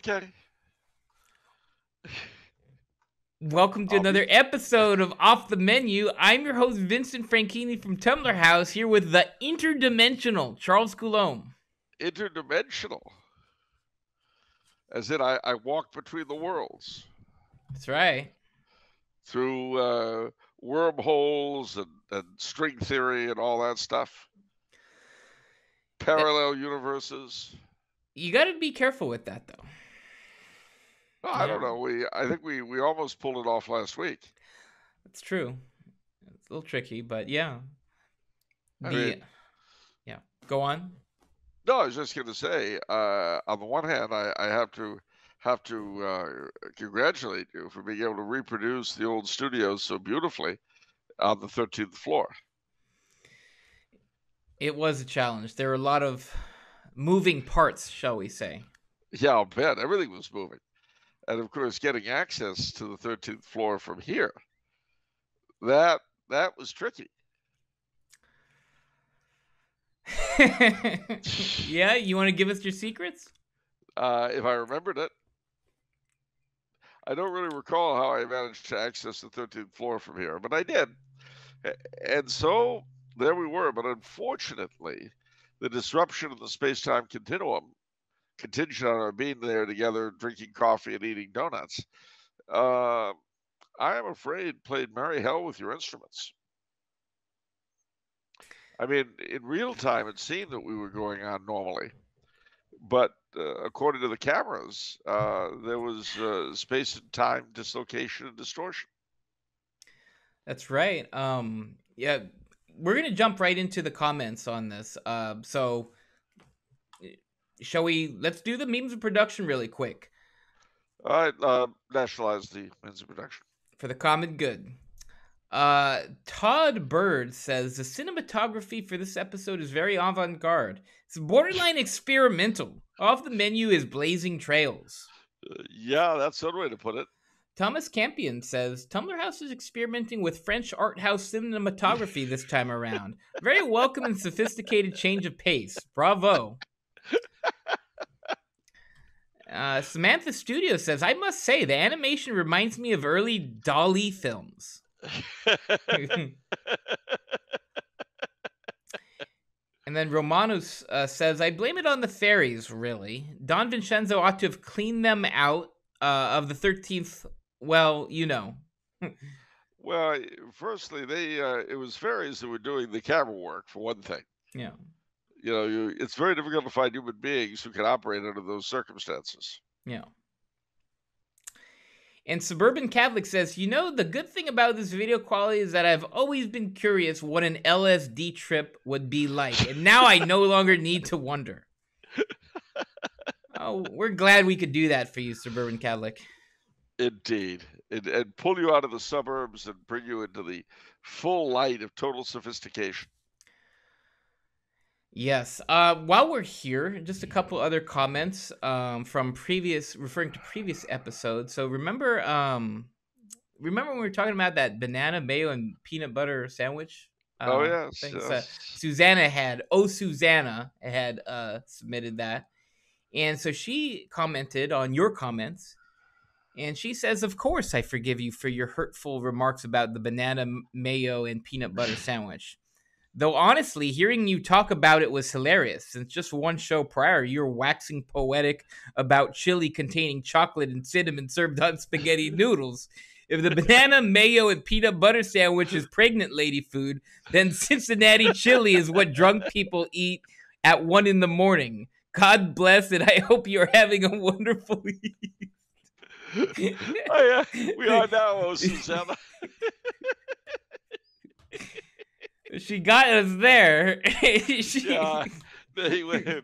Okay. Welcome to another episode of Off the Menu. I'm your host, Vincent Franchini from Tumblr House, here with the interdimensional Charles Coulombe. Interdimensional. As in, I walk between the worlds. That's right. Through wormholes and string theory and all that stuff. Parallel universes. You got to be careful with that, though. Oh, I don't know. I think we almost pulled it off last week. That's true. It's a little tricky, but yeah. Go on. No, I was just going to say, on the one hand, I have to congratulate you for being able to reproduce the old studios so beautifully on the 13th floor. It was a challenge. There were a lot of moving parts, shall we say. Yeah, I'll bet. Everything was moving. And of course, getting access to the 13th floor from here, that was tricky. Yeah, you want to give us your secrets? If I remembered it. I don't really recall how I managed to access the 13th floor from here, but I did. And so there we were. But unfortunately, the disruption of the space-time continuum, contingent on our being there together, drinking coffee and eating donuts, I am afraid played merry hell with your instruments. I mean, in real time, it seemed that we were going on normally. But according to the cameras, there was space and time dislocation and distortion. That's right. Yeah, we're going to jump right into the comments on this. So let's do the means of production really quick. All right, nationalize the means of production. For the common good. Todd Bird says, the cinematography for this episode is very avant-garde. It's borderline experimental. Off the menu is blazing trails. Yeah, that's one way to put it. Thomas Campion says, Tumblr House is experimenting with French art house cinematography this time around. Very welcome and sophisticated change of pace. Bravo. Samantha Studio says, I must say, the animation reminds me of early Dali films. And then Romanus says, I blame it on the fairies, really. Don Vincenzo ought to have cleaned them out of the 13th, well, you know. Well, firstly, it was fairies that were doing the camera work, for one thing. Yeah. You know, it's very difficult to find human beings who can operate under those circumstances. Yeah. And Suburban Catholic says, you know, the good thing about this video quality is that I've always been curious what an LSD trip would be like. And now I no longer need to wonder. Oh, we're glad we could do that for you, Suburban Catholic. Indeed. And pull you out of the suburbs and bring you into the full light of total sophistication. Yes. While we're here, just a couple other comments from referring to previous episodes. So remember when we were talking about that banana, mayo, and peanut butter sandwich? Oh, yes. Susanna had submitted that. And so she commented on your comments. And she says, of course, I forgive you for your hurtful remarks about the banana, mayo, and peanut butter sandwich. Though honestly, hearing you talk about it was hilarious, since just one show prior, you were waxing poetic about chili containing chocolate and cinnamon served on spaghetti noodles. If the banana, mayo, and peanut butter sandwich is pregnant lady food, then Cincinnati chili is what drunk people eat at 1 a.m. God bless, and I hope you are having a wonderful week. We are now, oh, Susanna. She got us there. Yeah, anyway.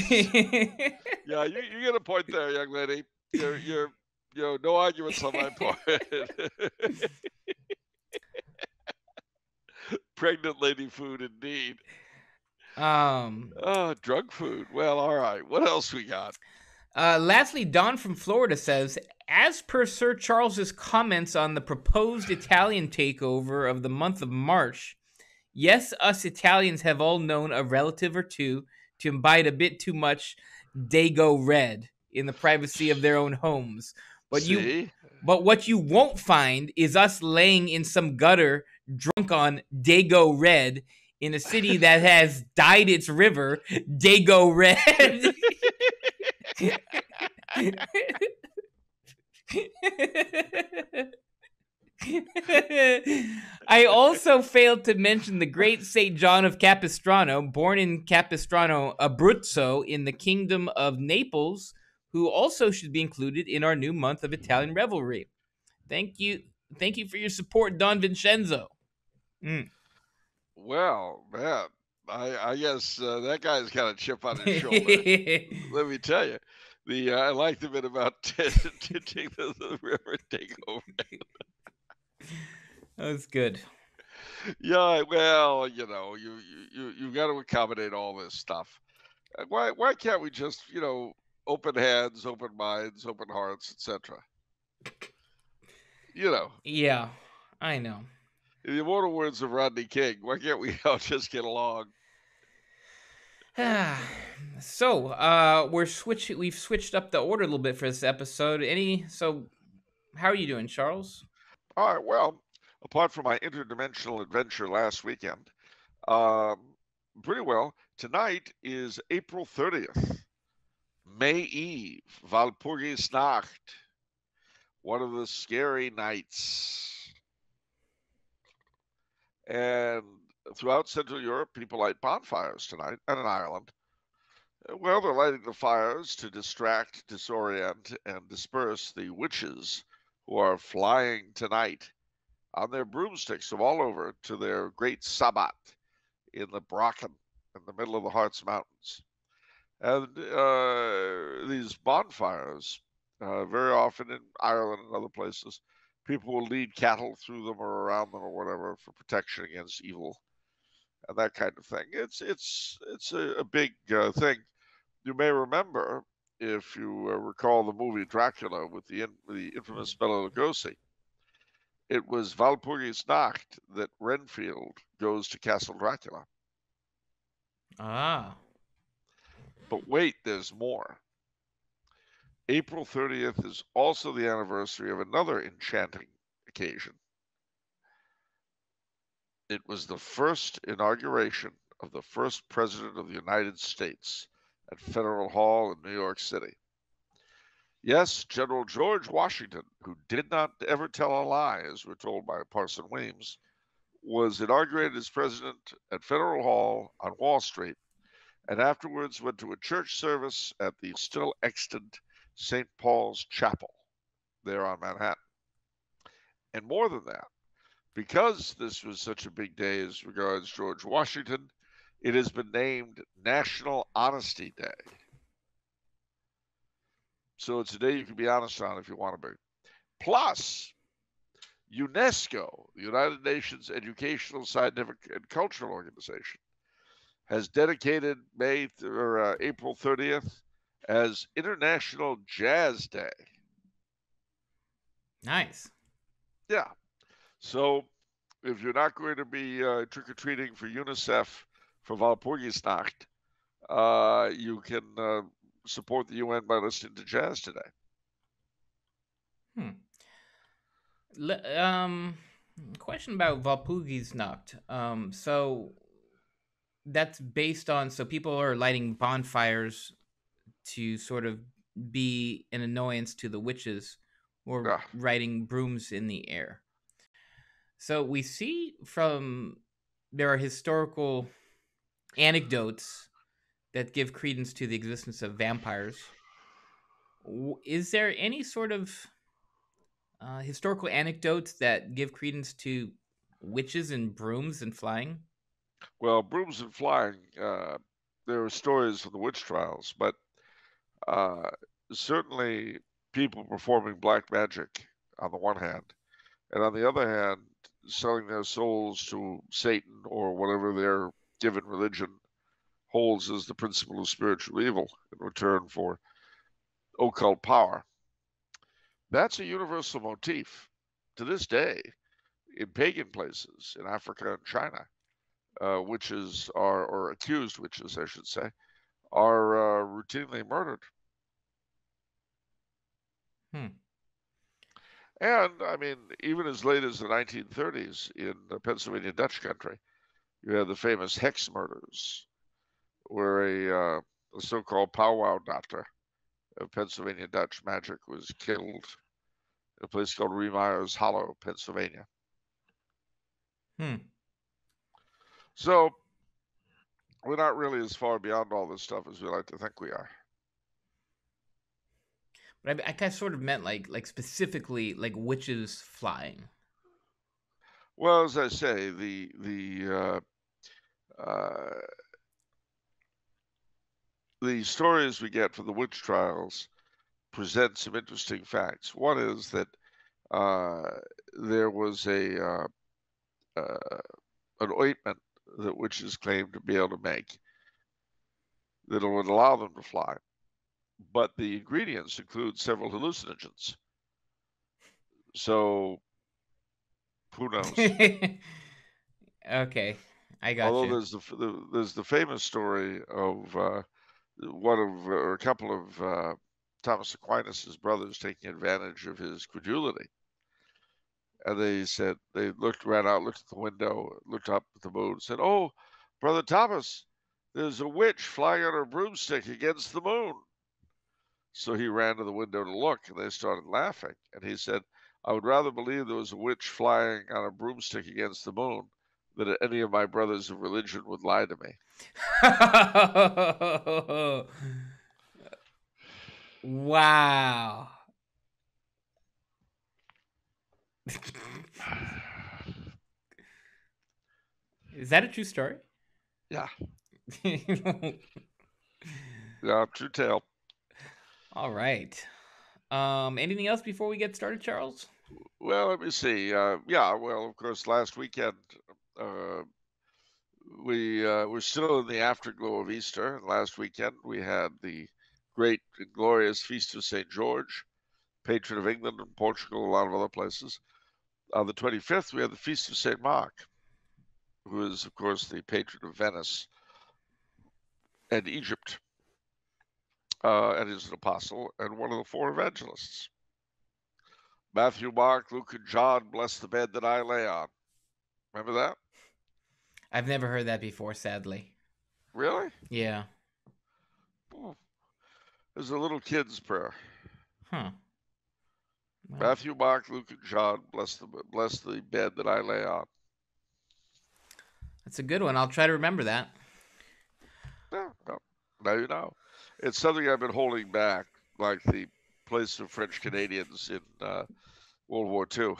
Yeah, you get a point there, young lady. You're no arguments on my part. Pregnant lady food, indeed. Drug food. Well, all right. What else we got? Lastly, Don from Florida says, as per Sir Charles's comments on the proposed Italian takeover of the month of March, yes, us Italians have all known a relative or two to imbibe a bit too much Dago Red. in the privacy of their own homes. But See? what you won't find is us laying in some gutter drunk on Dago Red in a city that has dyed its river Dago Red. I also failed to mention the great Saint John of Capistrano, born in Capistrano, Abruzzo, in the Kingdom of Naples, who also should be included in our new month of Italian revelry. Thank you for your support, Don Vincenzo. Well, man, I guess that guy's got a chip on his shoulder. Let me tell you. I like the bit about taking the river take over. That was good. Yeah, well, you got to accommodate all this stuff. Why can't we just open hands, open minds, open hearts, etc. Yeah, I know. In the immortal words of Rodney King, why can't we all just get along? So, we've switched up the order a little bit for this episode. How are you doing, Charles? All right, well, apart from my interdimensional adventure last weekend, pretty well. Tonight is April 30th, May Eve, Walpurgisnacht, one of the scary nights. And throughout Central Europe, people light bonfires tonight, and in Ireland. Well, they're lighting the fires to distract, disorient, and disperse the witches who are flying tonight on their broomsticks from all over to their great sabbat in the Brocken in the middle of the Harz Mountains. And these bonfires, very often in Ireland and other places, people will lead cattle through them or around them or whatever for protection against evil and that kind of thing. It's a big thing. You may remember, if you recall the movie Dracula with the infamous Bela Lugosi, it was Walpurgisnacht that Renfield goes to Castle Dracula. Ah. But wait, there's more. April 30th is also the anniversary of another enchanting occasion. It was the first inauguration of the first president of the United States at Federal Hall in New York City. Yes, General George Washington, who did not ever tell a lie, as we're told by Parson Weems, was inaugurated as president at Federal Hall on Wall Street, and afterwards went to a church service at the still extant St. Paul's Chapel there on Manhattan. And more than that, because this was such a big day as regards George Washington, it has been named National Honesty Day. So it's a day you can be honest on if you want to be. Plus, UNESCO, the United Nations Educational, Scientific, and Cultural Organization, has dedicated April 30th as International Jazz Day. Nice. Yeah. So if you're not going to be trick-or-treating for UNICEF for Walpurgisnacht, you can support the UN by listening to jazz today. Question about Walpurgisnacht. So that's based on, so people are lighting bonfires to sort of be an annoyance to the witches or riding brooms in the air. So we see there are historical anecdotes that give credence to the existence of vampires. Is there any sort of historical anecdotes that give credence to witches and brooms and flying? Well, brooms and flying, there are stories of the witch trials, but certainly people performing black magic on the one hand, and on the other hand, selling their souls to Satan or whatever their given religion holds as the principle of spiritual evil in return for occult power. That's a universal motif to this day in pagan places in Africa and China. Witches or accused witches, I should say, are routinely murdered. And, I mean, even as late as the 1930s in Pennsylvania Dutch country, you had the famous hex murders, where a so-called powwow doctor of Pennsylvania Dutch magic was killed in a place called Remeyer's Hollow, Pennsylvania. So we're not really as far beyond all this stuff as we like to think we are. But I kind of sort of meant like specifically like witches flying. Well, as I say, the stories we get from the witch trials present some interesting facts. One is that there was an ointment that witches claimed to be able to make that would allow them to fly, but the ingredients include several hallucinogens. So who knows? Okay, I got Although you. there's the famous story of or a couple of Thomas Aquinas' brothers taking advantage of his credulity. And they said, they ran out, looked at the window, looked up at the moon, and said, "Oh, Brother Thomas, there's a witch flying on her broomstick against the moon." So he ran to the window to look, and they started laughing. And he said, "I would rather believe there was a witch flying on a broomstick against the moon than that any of my brothers of religion would lie to me." Wow. Is that a true story? Yeah. Yeah, true tale. All right. Anything else before we get started, Charles? Well, let me see. Yeah, well, of course, last weekend we were still in the afterglow of Easter. Last weekend we had the great and glorious Feast of St. George, patron of England and Portugal, a lot of other places. On the 25th, we had the Feast of St. Mark, who is, of course, the patron of Venice and Egypt, and is an apostle and one of the four evangelists. Matthew, Mark, Luke, and John, bless the bed that I lay on. Remember that? I've never heard that before, sadly. Really? Yeah. Oh, there's a little kid's prayer. Huh. Well, Matthew, Mark, Luke, and John, bless the bed that I lay on. that's a good one. I'll try to remember that. Yeah, well, now you know. It's something I've been holding back, like the place of French Canadians in World War II.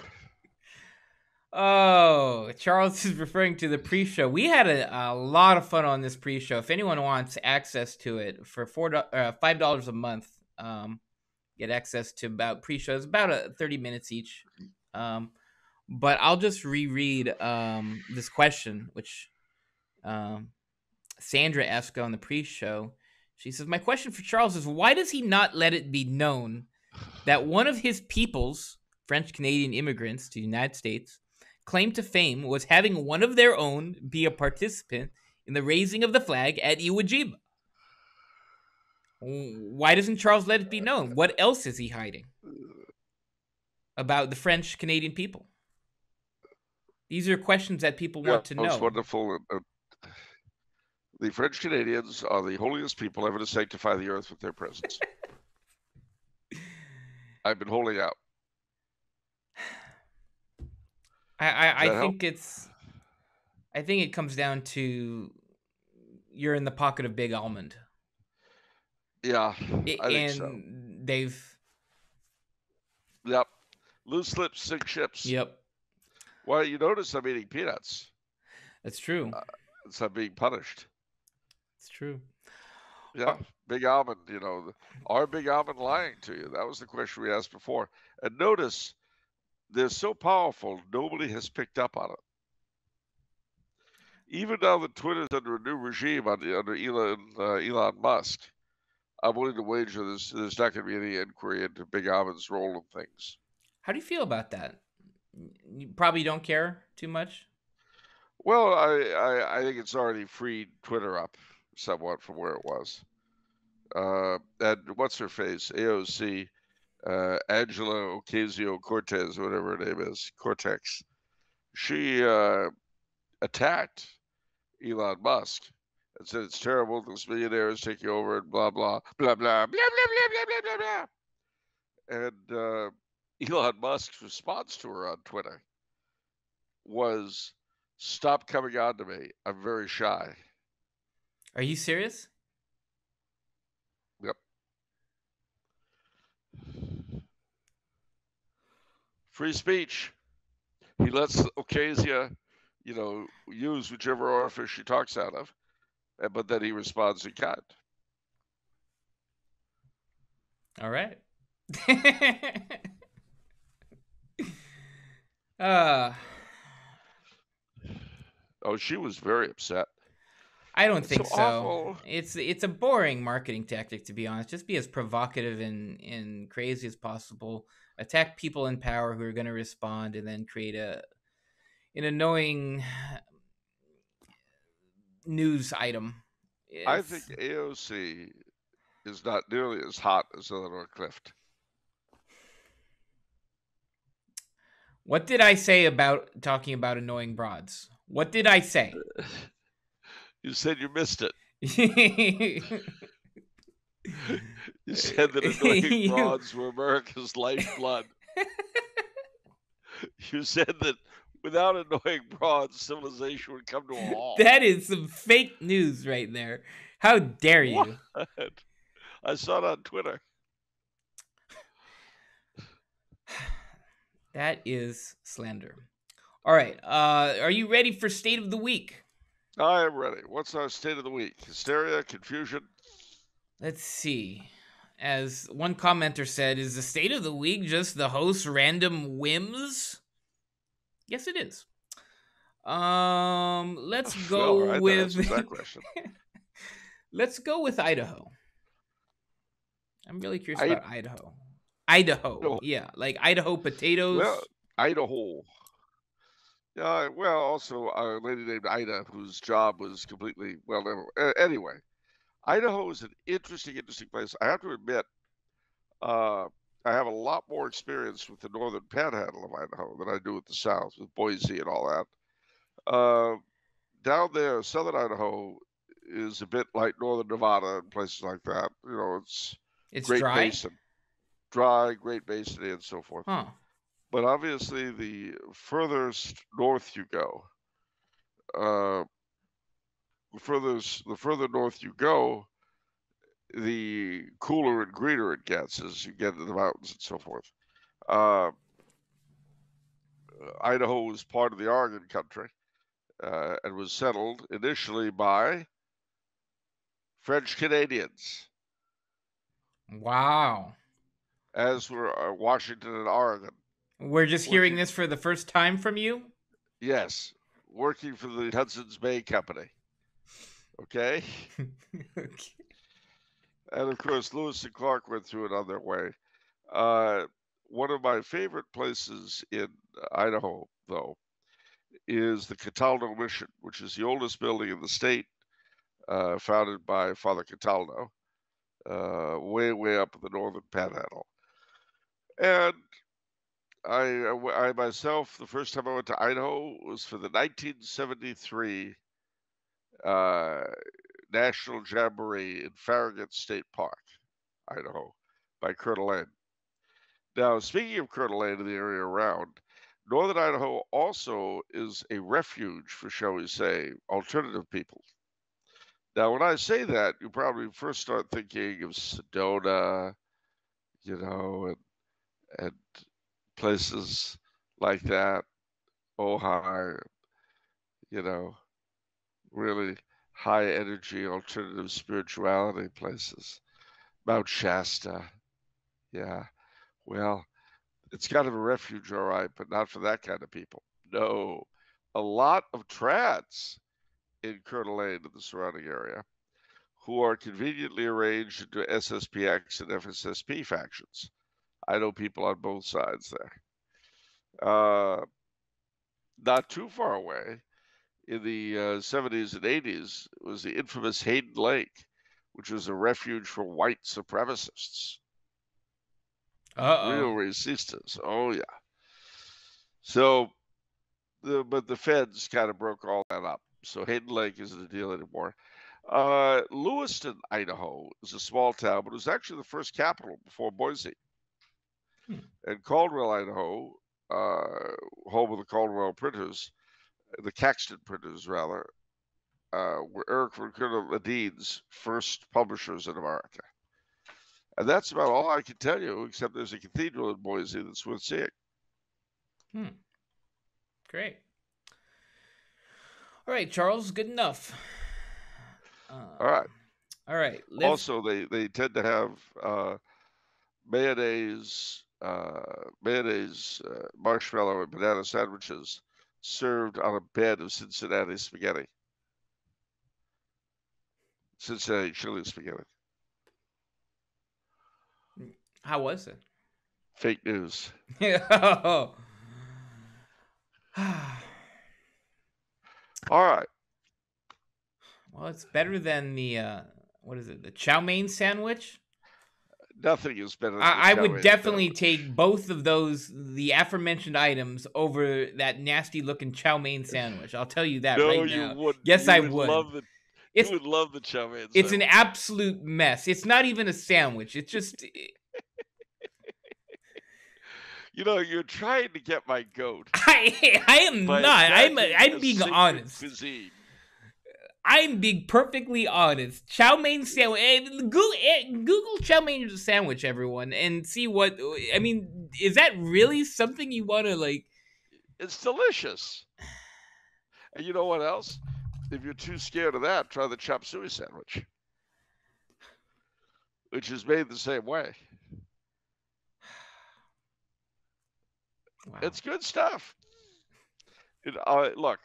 Oh, Charles is referring to the pre-show. We had a lot of fun on this pre-show. If anyone wants access to it for $5 a month, get access to about pre-shows, about 30 minutes each. But I'll just reread this question, which Sandra asked on the pre-show. She says, "My question for Charles is, why does he not let it be known that one of his people's French-Canadian immigrants to the United States claim to fame was having one of their own be a participant in the raising of the flag at Iwo Jima? Why doesn't Charles let it be known? What else is he hiding about the French-Canadian people?" These are questions that people want to know. It's wonderful. The French Canadians are the holiest people ever to sanctify the earth with their presence. I've been holding out. I think I think it comes down to you're in the pocket of Big Almond. Yeah, I think so. They've. Yep. Loose lips sink ships. Yep. Well, you notice I'm eating peanuts. That's true. So I'm being punished. It's true. Yeah, Big Almond, are Big Almond lying to you? That was the question we asked before. And notice, they're so powerful, nobody has picked up on it. Even now that Twitter's under a new regime under Elon Musk, I'm willing to wager there's not going to be any inquiry into Big Almond's role in things. How do you feel about that? You probably don't care too much? Well, I think it's already freed Twitter up somewhat from where it was. And what's her face? AOC Angela Ocasio-Cortez, whatever her name is, Cortex, she attacked Elon Musk and said it's terrible this millionaire is taking over and blah, blah, blah, blah, blah, blah, blah, blah, blah, blah. And Elon Musk's response to her on Twitter was, "Stop coming on to me. I'm very shy." Are you serious? Yep. Free speech. He lets Ocasio, use whichever orifice she talks out of, but then he responds in kind. All right. Oh, she was very upset. I don't It's think so so. awful. It's a boring marketing tactic, to be honest. Just be as provocative and crazy as possible. Attack people in power who are going to respond, and then create an annoying news item. I think AOC is not nearly as hot as Eleanor Clift. What did I say about talking about annoying broads? What did I say? You said you missed it. You You said that annoying broads were America's lifeblood. You said that without annoying broads, civilization would come to a halt. That is some fake news right there. How dare you? What? I saw it on Twitter. That is slander. All right. Are you ready for State of the Week? I am ready. What's our State of the Week? Hysteria? Confusion? Let's see. As one commenter said, is the State of the Week just the host's random whims? Yes, it is. Let's go Well, right, with that answers that question. Let's go with Idaho. I'm really curious about Idaho. Idaho, No. yeah, like Idaho potatoes. Well, Idaho. Yeah, well, also a lady named Ida, whose job was completely, well, never. Anyway, Idaho is an interesting place. I have to admit, I have a lot more experience with the northern panhandle of Idaho than I do with the south, with Boise and all that. Down there, southern Idaho is a bit like northern Nevada and places like that. It's Great dry? Basin. Dry, Great Basin, and so forth. Huh. But obviously, the furthest north you go, the further north you go, the cooler and greener it gets as you get into the mountains and so forth. Idaho was part of the Oregon country and was settled initially by French Canadians. Wow. As were Washington and Oregon. We're just hearing this for the first time from you? Yes. Working for the Hudson's Bay Company. Okay? Okay. And of course, Lewis and Clark went through it on their way. One of my favorite places in Idaho, though, is the Cataldo Mission, which is the oldest building in the state, founded by Father Cataldo, way, way up in the northern panhandle. And I myself, the first time I went to Idaho was for the 1973 National Jamboree in Farragut State Park, Idaho, by Coeur d'Alene. Now, speaking of Coeur d'Alene and the area around, northern Idaho also is a refuge for, shall we say, alternative people. Now, when I say that, you probably first start thinking of Sedona, and places like that, Ojai, really high energy alternative spirituality places. Mount Shasta, yeah. Well, it's kind of a refuge, all right, but not for that kind of people. No, a lot of trads in Coeur d'Alene and the surrounding area who are conveniently arranged into SSPX and FSSP factions. I know people on both sides there. Not too far away, in the 70s and 80s, was the infamous Hayden Lake, which was a refuge for white supremacists. Real Uh-oh. racistas. Oh yeah. So, but the feds kind of broke all that up. So Hayden Lake isn't a deal anymore. Lewiston, Idaho is a small town, but it was actually the first capital before Boise. Hmm. And Caldwell, Idaho, home of the Caldwell printers, the Caxton printers rather, were Eric von Ledeen's first publishers in America. And that's about all I can tell you, except there's a cathedral in Boise that's worth seeing. Great. All right, Charles, good enough. All right. All right. Also, they tend to have mayonnaise, marshmallow, and banana sandwiches served on a bed of Cincinnati spaghetti. Cincinnati chili spaghetti. How was it? Fake news. Oh. All right. Well, it's better than the what is it? The Chowmein sandwich? Nothing is better than I would definitely sandwich. take both of those, the aforementioned items, over that nasty looking Chowmein sandwich. I'll tell you that right now. You wouldn't. Yes, you I would. would. You would love the Chowmein It's sandwich. an absolute mess. It's not even a sandwich. It's just... You're trying to get my goat. I am not. I'm being honest. Cuisine. I'm being perfectly honest. Chowmein sandwich. Google Chowmein sandwich, everyone, and see what. I mean, is that really something you want to like? It's delicious. And you know what else? If you're too scared of that, try the chop suey sandwich, which is made the same way. Wow. It's good stuff. Look.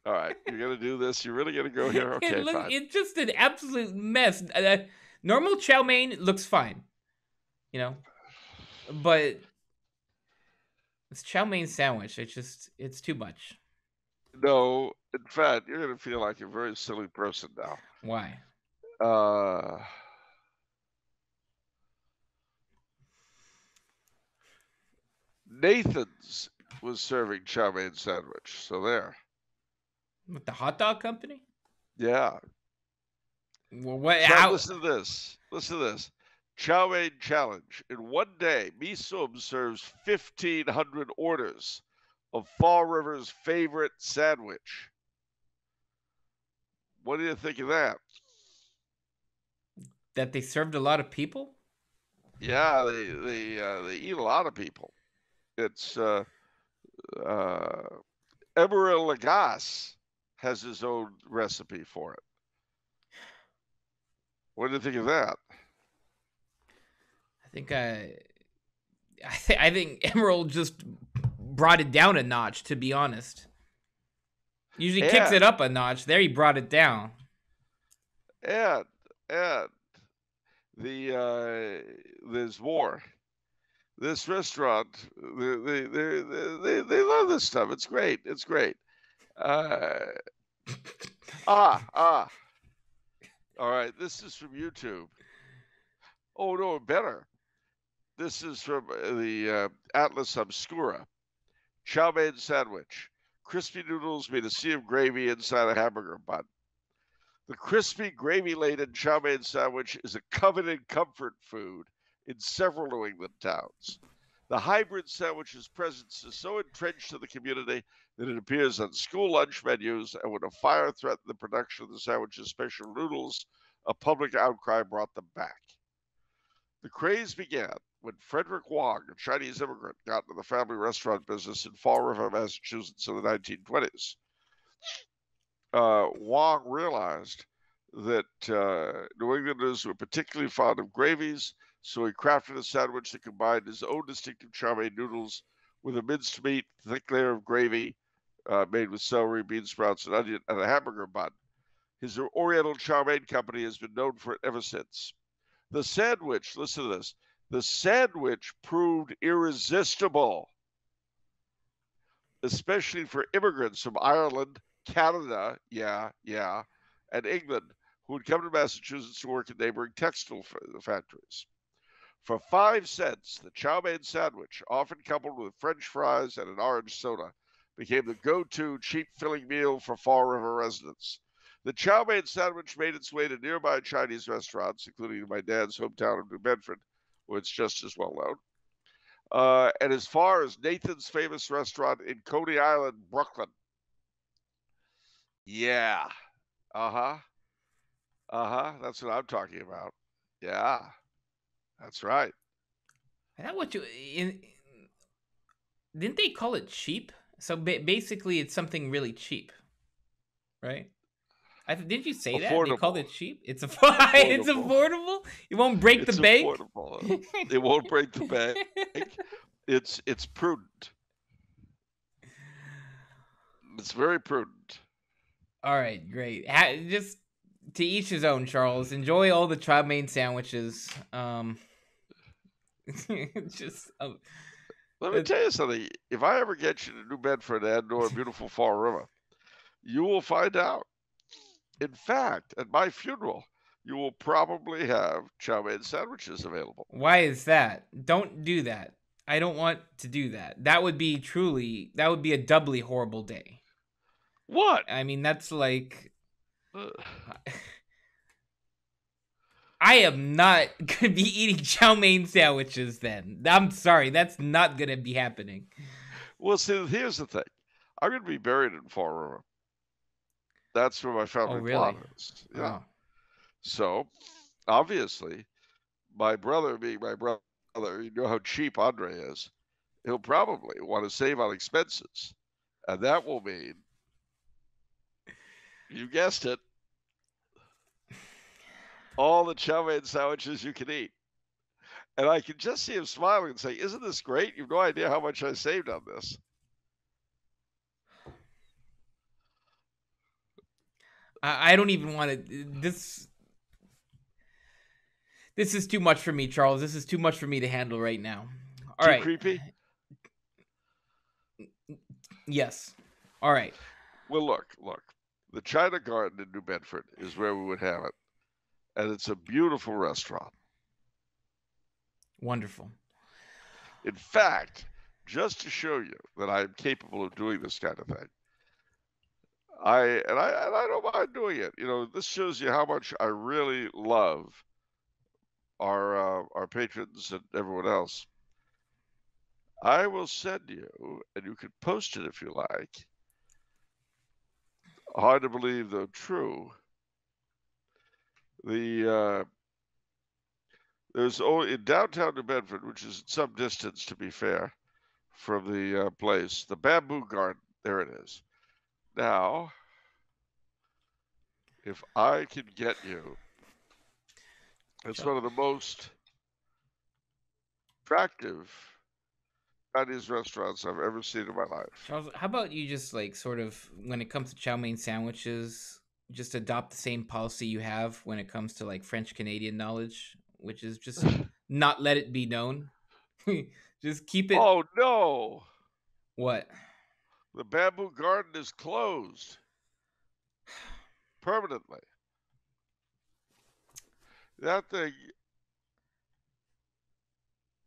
All right, you're gonna do this. You're really gonna go here? Okay, fine. It's just an absolute mess. Normal chow mein looks fine, but this chow mein sandwich, it's too much. No, in fact, you're gonna feel like a very silly person now. Why? Nathan's was serving chow mein sandwich, so there. With the hot dog company? Yeah. Well, what? Listen to this. Listen to this. Chow mein challenge. In one day, Mi Sum serves 1,500 orders of Fall River's favorite sandwich. What do you think of that? That they served a lot of people? Yeah, they eat a lot of people. It's Emeril Lagasse has his own recipe for it. What do you think of that? I think Emerald just brought it down a notch, to be honest. Usually kicks it up a notch. There he brought it down. And there's more. This restaurant, they love this stuff. It's great. It's great. All right, this is from YouTube. Oh no, better. This is from the Atlas Obscura. Chow mein sandwich. Crispy noodles made a sea of gravy inside a hamburger bun. The crispy, gravy-laden chow mein sandwich is a coveted comfort food in several New England towns. The hybrid sandwich's presence is so entrenched in the community that it appears on school lunch menus, and when a fire threatened the production of the sandwich's special noodles, a public outcry brought them back. The craze began when Frederick Wong, a Chinese immigrant, got into the family restaurant business in Fall River, Massachusetts in the 1920s. Wong realized that New Englanders were particularly fond of gravies, so he crafted a sandwich that combined his own distinctive chow mein noodles with a minced meat, thick layer of gravy made with celery, bean sprouts, and onion, and a hamburger bun. His Oriental Chow Mein Company has been known for it ever since. The sandwich, listen to this, the sandwich proved irresistible, especially for immigrants from Ireland, Canada, and England, who would come to Massachusetts to work in neighboring textile factories. For 5 cents, the Chowmein Sandwich, often coupled with French fries and an orange soda, became the go-to cheap filling meal for Fall River residents. The Chowmein Sandwich made its way to nearby Chinese restaurants, including my dad's hometown of New Bedford, where it's just as well known, and as far as Nathan's famous restaurant in Coney Island, Brooklyn. Yeah. Uh-huh. Uh-huh. That's what I'm talking about. Yeah. That's right. Is that what you didn't they call it cheap? So basically, it's something really cheap, right? Didn't you say that they called Affordable. it cheap? It's it's affordable. It won't break the It's bank. affordable. It won't break the bank. It's prudent. It's very prudent. All right, great. Just to each his own, Charles. Enjoy all the Chowmein sandwiches. Just Let me tell you something. If I ever get you to New Bedford and or beautiful Fall River, you will find out. In fact, at my funeral, you will probably have Chowmein sandwiches available. Why is that? Don't do that. I don't want to do that. That would be a doubly horrible day. What? I mean, that's like I am not gonna be eating Chowmein sandwiches then. I'm sorry, that's not gonna be happening. Well, see, here's the thing. I'm gonna be buried in Fall River. That's where my family plot is. Yeah. Oh. So, obviously, my brother being my brother, you know how cheap Andre is. He'll probably want to save on expenses. And that will mean, you guessed it, all the Chowmein sandwiches you can eat. And I can just see him smiling and say, isn't this great? You have no idea how much I saved on this. I don't even want to. This is too much for me, Charles. This is too much for me to handle right now. All right. Too creepy? Yes. All right. Well, look. The China Garden in New Bedford is where we would have it. And it's a beautiful restaurant. Wonderful. In fact, just to show you that I am capable of doing this kind of thing, I don't mind doing it. You know, this shows you how much I really love our patrons and everyone else. I will send you, and you can post it if you like. Hard to believe, though true. There's only in downtown New Bedford, which is some distance to be fair from the place, the Bamboo Garden. There it is. Now, if I can get you, it's one of the most attractive Chinese restaurants I've ever seen in my life. Charles, how about you just like sort of, when it comes to Chowmein sandwiches, just adopt the same policy you have when it comes to like French Canadian knowledge, which is just not let it be known. Just keep it. Oh no! What? The Bamboo Garden is closed permanently. That thing.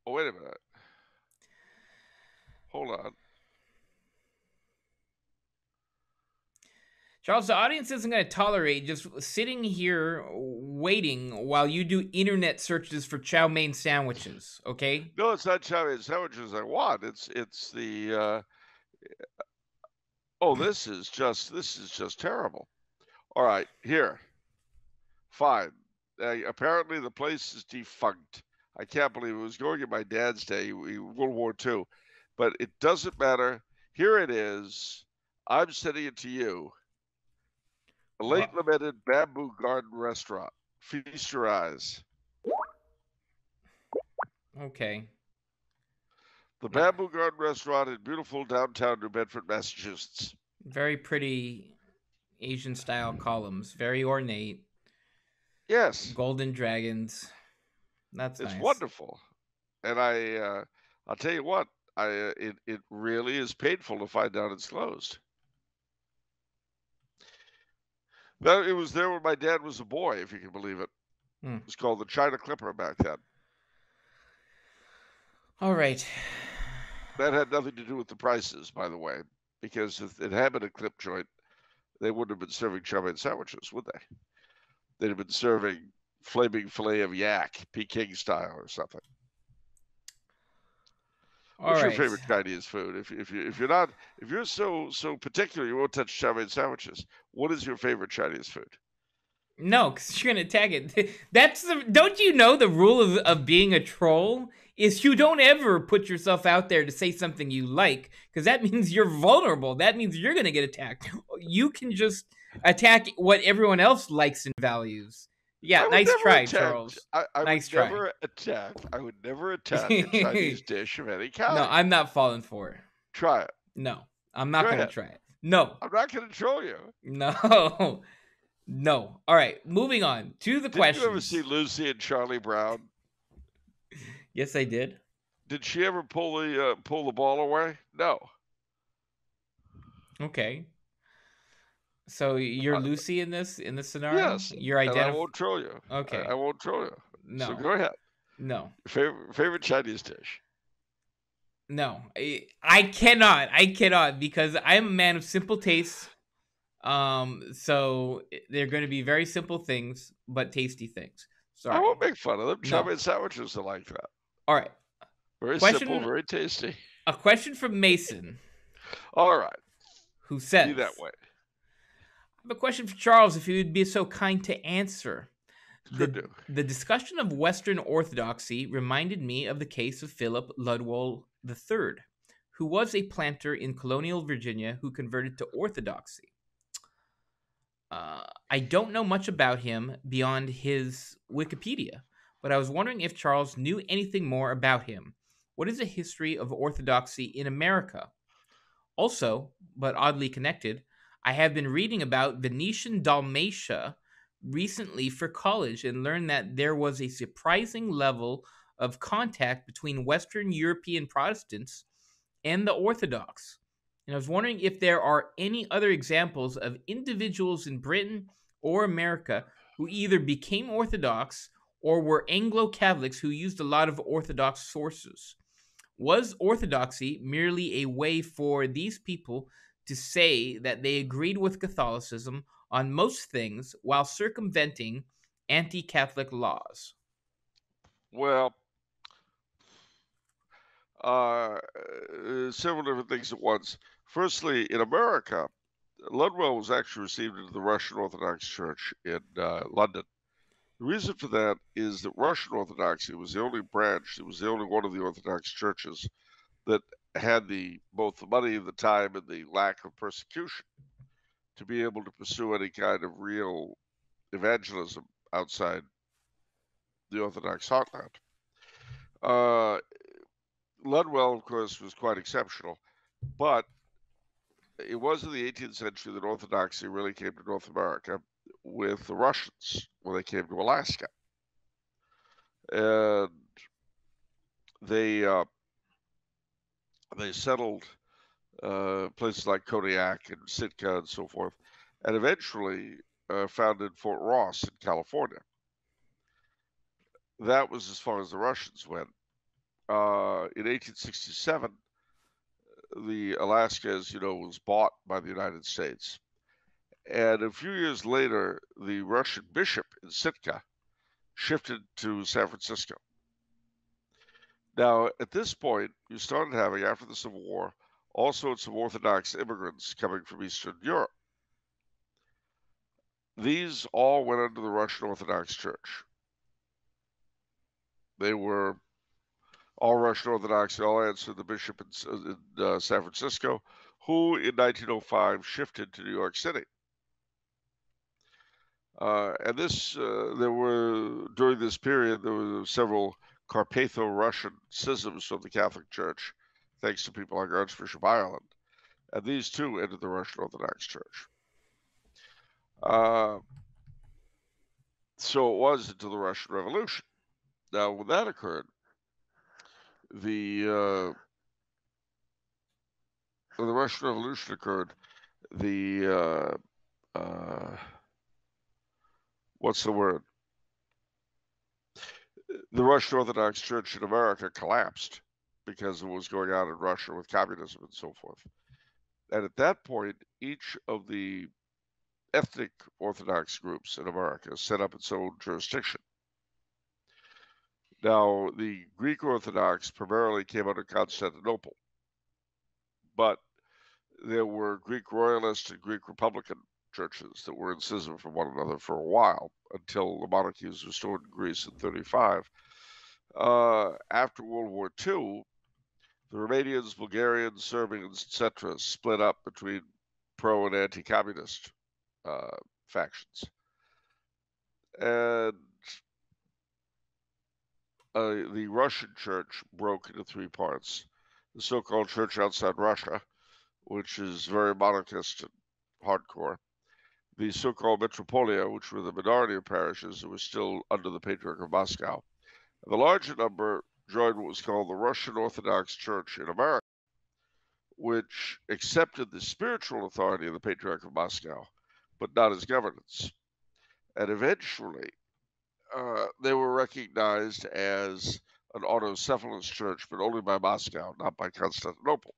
Oh, wait a minute. Hold on. Charles, the audience isn't going to tolerate just sitting here waiting while you do internet searches for Chowmein sandwiches, okay? No, it's not Chowmein sandwiches I want. It's the oh, this is just terrible. All right, here. Fine. Apparently the place is defunct. I can't believe it was going in my dad's day, World War II. But it doesn't matter. Here it is. I'm sending it to you. A late lamented Bamboo Garden restaurant. Feast your eyes. Okay. The Bamboo Garden restaurant in beautiful downtown New Bedford, Massachusetts. Very pretty Asian style columns. Very ornate. Yes. Golden dragons. That's nice. It's wonderful. And I'll tell you what, it really is painful to find out it's closed. It was there when my dad was a boy, if you can believe it. It was called the China Clipper back then. All right. That had nothing to do with the prices, by the way, because if it had been a clip joint, they wouldn't have been serving Chowmein sandwiches, would they? They'd have been serving flaming fillet of yak, Peking style or something. All What's your right. favorite Chinese food? If you're so particular, you won't touch Chowmein sandwiches. What is your favorite Chinese food? No, because you're gonna tag it. That's the. Don't you know the rule of being a troll is you don't ever put yourself out there to say something you like, because that means you're vulnerable. That means you're gonna get attacked. You can just attack what everyone else likes and values. Yeah, I would nice never try, attack. Charles. I would Nice try. never attack. I would never attack a Chinese dish of any No, kind. I'm not falling for it. Try it. No, I'm not Go gonna ahead. try it. No, I'm not going to troll you. no, no. All right, moving on to the Did you ever see questions. Lucy and Charlie Brown? Yes, I did. Did she ever pull the ball away? No. Okay. So you're Uh, Lucy in this scenario? yes, You're and I identify. won't troll you. I Okay. won't troll you. So No. go ahead. No. Favorite Chinese dish? No. I cannot. I cannot because I'm a man of simple tastes. So they're going to be very simple things, but tasty things. I Sorry. won't make fun of them. No. Chowmein sandwiches are like that. All right. Very simple, Question. very tasty. A question from Mason, All right. who Be says, that way. "I have a question for Charles. If he would be so kind to answer." Could do. The discussion of Western Orthodoxy reminded me of the case of Philip Ludwell III, who was a planter in colonial Virginia who converted to Orthodoxy. I don't know much about him beyond his Wikipedia, but I was wondering if Charles knew anything more about him. What is the history of Orthodoxy in America? Also, but oddly connected, I have been reading about Venetian Dalmatia recently for college and learned that there was a surprising level of contact between Western European Protestants and the Orthodox. And I was wondering if there are any other examples of individuals in Britain or America who either became Orthodox or were Anglo Catholics who used a lot of Orthodox sources. Was Orthodoxy merely a way for these people to say that they agreed with Catholicism on most things while circumventing anti-Catholic laws? Well, several different things at once. Firstly, in America, Ludwell was actually received into the Russian Orthodox Church in London. The reason for that is that Russian Orthodoxy was the only branch, it was the only one of the Orthodox churches that had both the money, the time, and the lack of persecution to be able to pursue any kind of real evangelism outside the Orthodox heartland. Ludwell, of course, was quite exceptional, but it was in the 18th century that Orthodoxy really came to North America with the Russians when they came to Alaska. And they settled places like Kodiak and Sitka and so forth, and eventually founded Fort Ross in California. That was as far as the Russians went. In 1867, the Alaska, as you know, was bought by the United States. And a few years later, the Russian bishop in Sitka shifted to San Francisco. Now, at this point, you started having, after the Civil War, all sorts of Orthodox immigrants coming from Eastern Europe. These all went under the Russian Orthodox Church. They were all Russian Orthodox. They all answered the bishop in San Francisco, who in 1905 shifted to New York City. And during this period, there were several Carpatho-Russian schisms from the Catholic Church, thanks to people like Archbishop Ireland. And these too entered the Russian Orthodox Church. So it was until the Russian Revolution. Now, when that occurred, when the Russian Revolution occurred, what's the word? The Russian Orthodox Church in America collapsed. because of what was going on in Russia with communism and so forth. And at that point, each of the ethnic Orthodox groups in America set up its own jurisdiction. Now, the Greek Orthodox primarily came under Constantinople, but there were Greek Royalist and Greek Republican churches that were in schism from one another for a while until the monarchy was restored in Greece in 35. After World War II, the Romanians, Bulgarians, Serbians, etc., split up between pro and anti-communist factions. And the Russian church broke into three parts. The so-called church outside Russia, which is very monarchist and hardcore. The so-called metropolia, which were the minority of parishes that were still under the Patriarch of Moscow. And the larger number joined what was called the Russian Orthodox Church in America, which accepted the spiritual authority of the Patriarch of Moscow, but not his governance. And eventually, they were recognized as an autocephalous church, but only by Moscow, not by Constantinople.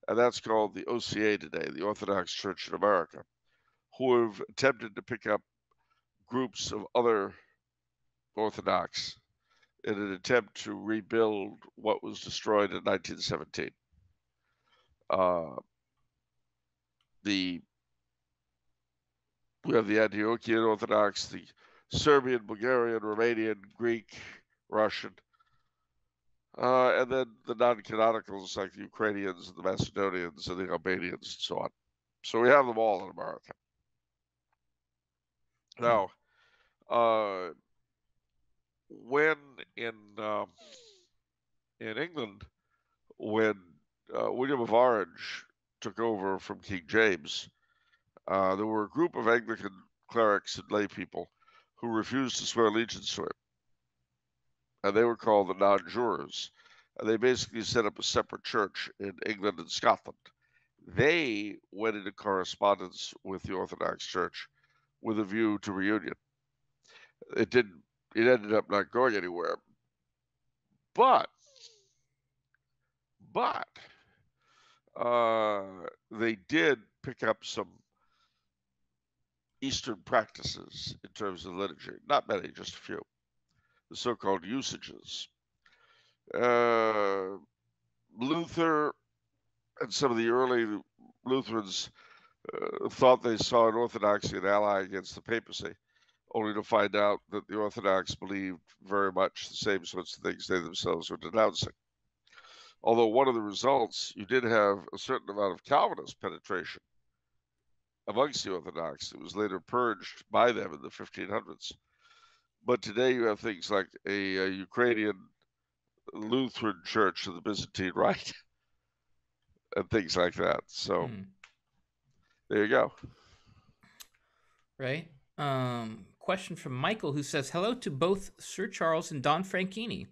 And that's called the OCA today, the Orthodox Church in America, who have attempted to pick up groups of other Orthodox in an attempt to rebuild what was destroyed in 1917. We have the Antiochian Orthodox, the Serbian, Bulgarian, Romanian, Greek, Russian, and then the non-canonicals like the Ukrainians and the Macedonians and the Albanians and so on. So we have them all in America. Now, when in England, when William of Orange took over from King James, there were a group of Anglican clerics and lay people who refused to swear allegiance to him. And they were called the non-jurors. And they basically set up a separate church in England and Scotland. They went into correspondence with the Orthodox Church with a view to reunion. It ended up not going anywhere. But they did pick up some Eastern practices in terms of liturgy. Not many, just a few. The so-called usages. Luther and some of the early Lutherans thought they saw in Orthodoxy an ally against the papacy, only to find out that the Orthodox believed very much the same sorts of things they themselves were denouncing. Although one of the results, you did have a certain amount of Calvinist penetration amongst the Orthodox. It was later purged by them in the 1500s. But today you have things like a Ukrainian Lutheran church of the Byzantine Rite and things like that. So there you go. Right. Question from Michael, who says, hello to both Sir Charles and Don Franchini.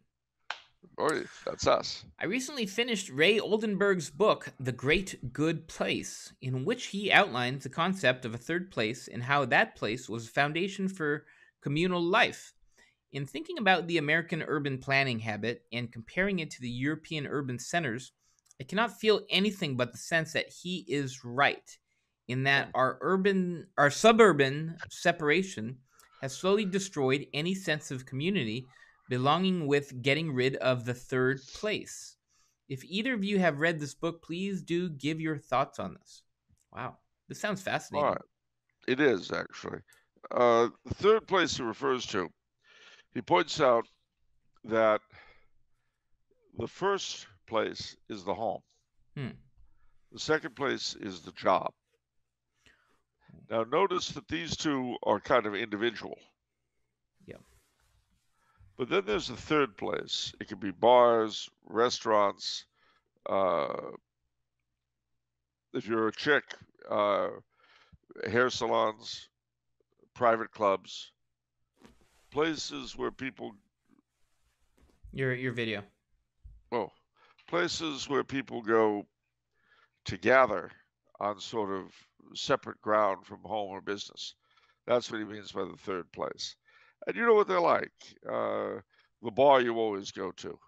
Oh, that's us. I recently finished Ray Oldenburg's book, The Great Good Place, in which he outlines the concept of a third place and how that place was a foundation for communal life. In thinking about the American urban planning habit and comparing it to the European urban centers, I cannot feel anything but the sense that he is right, in that our suburban separation has slowly destroyed any sense of community belonging with getting rid of the third place. If either of you have read this book, please do give your thoughts on this. Wow, this sounds fascinating. All right. It is, actually. The third place he refers to, he points out that the first place is the home. The second place is the job. Now, notice that these two are kind of individual. Yeah. But then there's the third place. It could be bars, restaurants. If you're a chick, hair salons, private clubs, places where people. Your video. Oh, places where people go to gather on sort of separate ground from home or business. That's what he means by the third place. And you know what they're like. The bar you always go to.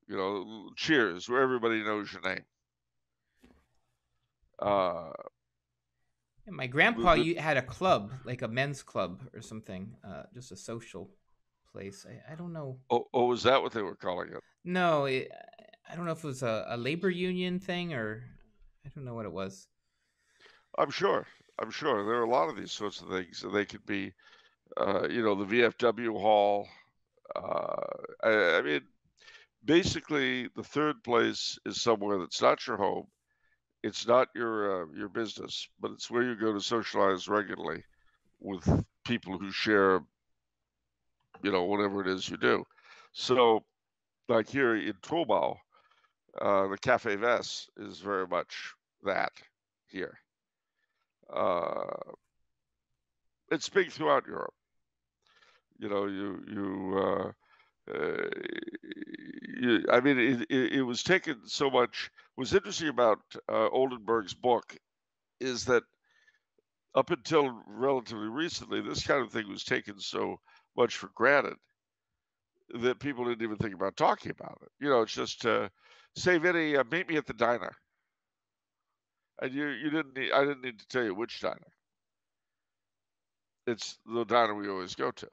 You know, Cheers, where everybody knows your name. And my grandpa had a club, like a men's club or something, just a social place. I don't know. Oh, is that what they were calling it? No, I don't know if it was a labor union thing or I don't know what it was. I'm sure. There are a lot of these sorts of things. They could be, you know, the VFW hall. I mean, basically, the third place is somewhere that's not your home. It's not your business, but it's where you go to socialize regularly with people who share, you know, whatever it is you do. So, like here in Trobau, the Cafe Ves is very much that here. Uh, it's big throughout Europe. You know, uh, I mean, it was taken so much. What's interesting about Oldenburg's book is that up until relatively recently, this kind of thing was taken so much for granted that people didn't even think about talking about it. You know, it's just say, Vinny, meet me at the diner, and you didn't need, I didn't need to tell you which diner. It's the diner we always go to.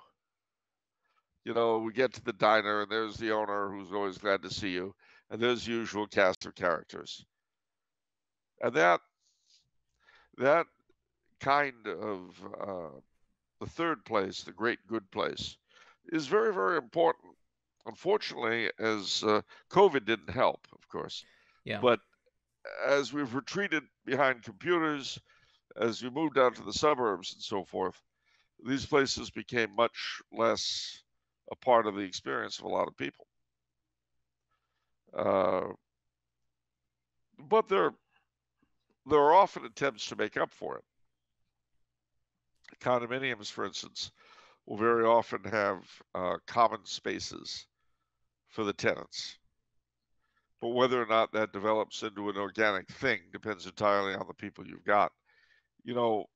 You know, we get to the diner, and there's the owner who's always glad to see you, and there's the usual cast of characters, and that kind of the third place, the great good place, is very, very important. Unfortunately, as COVID didn't help, of course, Yeah. but as we've retreated behind computers, as we moved out to the suburbs and so forth, these places became much less a part of the experience of a lot of people. But there are often attempts to make up for it. Condominiums, for instance, will very often have common spaces for the tenants. But whether or not that develops into an organic thing depends entirely on the people you've got. You know,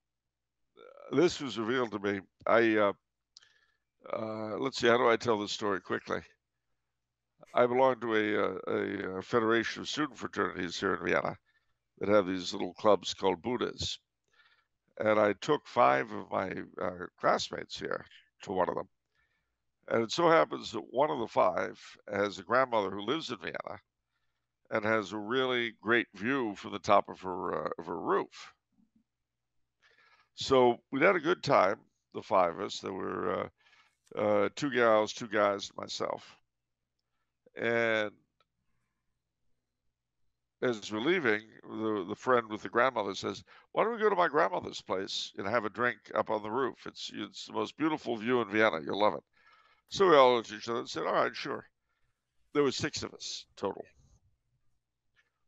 this was revealed to me. Let's see, how do I tell this story quickly? I belong to a federation of student fraternities here in Vienna that have these little clubs called Buddhas. And I took 5 of my classmates here to one of them. And it so happens that one of the 5 has a grandmother who lives in Vienna and has a really great view from the top of her roof. So we had a good time, the 5 of us. There were 2 gals, 2 guys, and myself. And as we're leaving, the friend with the grandmother says, "Why don't we go to my grandmother's place and have a drink up on the roof? It's the most beautiful view in Vienna. You'll love it." So we all looked at each other and said, "All right, sure." There were 6 of us total.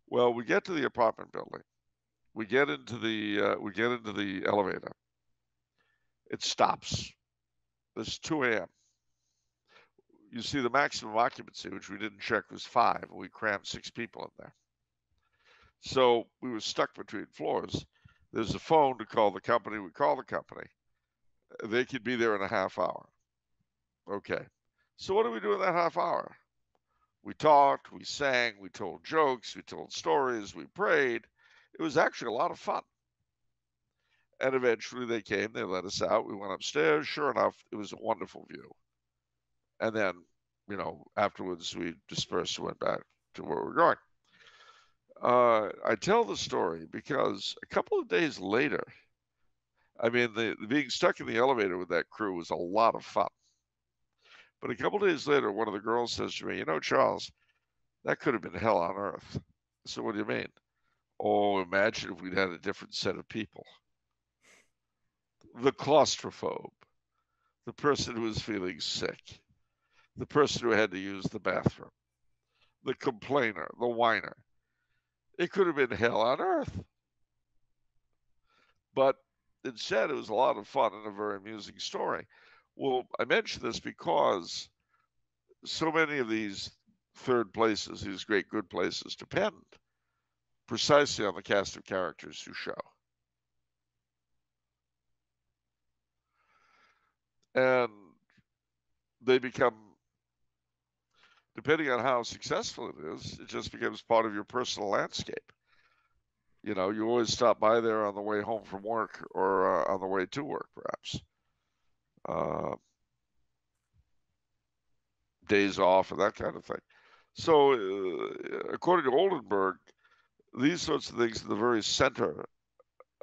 Well, we get to the apartment building. We get into the elevator. It stops. It's 2 a.m. You see, the maximum occupancy, which we didn't check, was 5. And we crammed 6 people in there. So we were stuck between floors. There's a phone to call the company. We call the company. They could be there in a half hour. Okay. So what do we do in that half hour? We talked, we sang, we told jokes, we told stories, we prayed. It was actually a lot of fun. And eventually they came, they let us out. We went upstairs. Sure enough, it was a wonderful view. And then, you know, afterwards we dispersed and went back to where we were going. I tell the story because a couple of days later, I mean, the being stuck in the elevator with that crew was a lot of fun. But a couple of days later, one of the girls says to me, "You know, Charles, that could have been hell on earth." So what do you mean? Oh, imagine if we'd had a different set of people. The claustrophobe, the person who was feeling sick, the person who had to use the bathroom, the complainer, the whiner. It could have been hell on earth. But instead, it was a lot of fun and a very amusing story. Well, I mention this because so many of these third places, these great good places, depend precisely on the cast of characters who show. And they become depending on how successful it is, it just becomes part of your personal landscape. You know, you always stop by there on the way home from work or on the way to work, perhaps. Days off and that kind of thing. So, according to Oldenburg, these sorts of things are the very center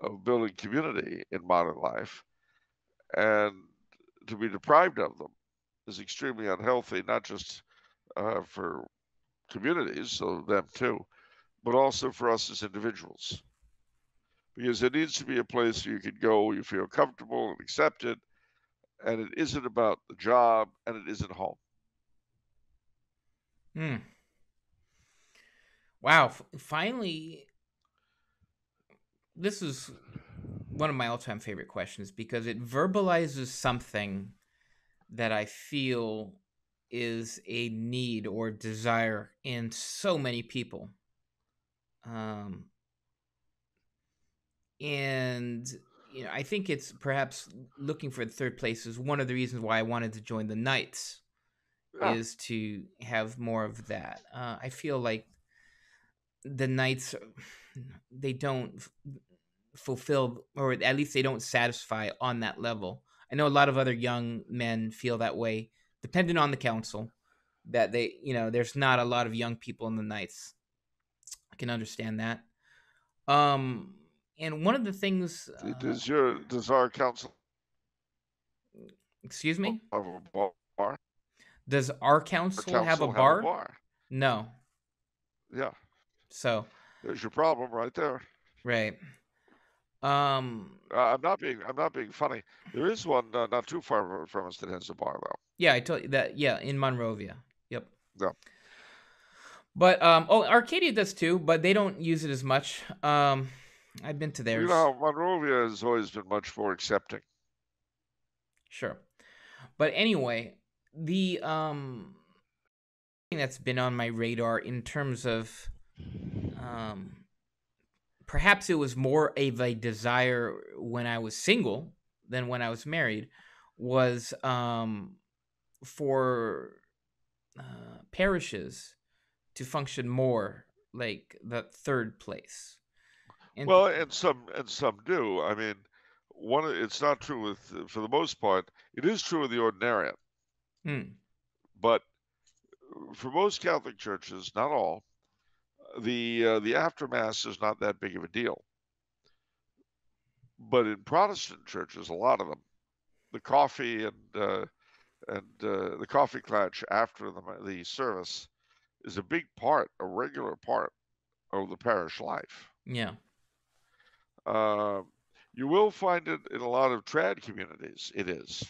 of building community in modern life, and to be deprived of them is extremely unhealthy, not just for communities, so them too, but also for us as individuals. Because there needs to be a place where you can go where you feel comfortable and accepted, and it isn't about the job, and it isn't home. Wow. Finally, this is one of my all-time favorite questions because it verbalizes something that I feel is a need or desire in so many people. And I think it's perhaps looking for the third place is one of the reasons why I wanted to join the Knights, is to have more of that. I feel like the Knights, they don't fulfill, or at least they don't satisfy on that level. I know a lot of other young men feel that way, depending on the council, that there's not a lot of young people in the Knights. I can understand that. And one of the things... does our council... Excuse me? Have a bar? Does our council have a bar? No. Yeah. So there's your problem right there. Right. I'm not being funny. There is one not too far from us that has a bar, though. Yeah, I told you that. Yeah, in Monrovia. Yep. Yeah. But Arcadia does too, but they don't use it as much. I've been to theirs. You know, Monrovia has always been much more accepting. Sure. But anyway, the thing that's been on my radar in terms of perhaps it was more of a desire when I was single than when I was married, was for parishes to function more like the third place. And some do. I mean, it's not true for the most part. It is true of the ordinariate. But for most Catholic churches, not all, the aftermass is not that big of a deal. But in Protestant churches, a lot of them, the coffee and the coffee clutch after the service is a big part, a regular part of the parish life. Yeah. You will find it in a lot of trad communities. It is.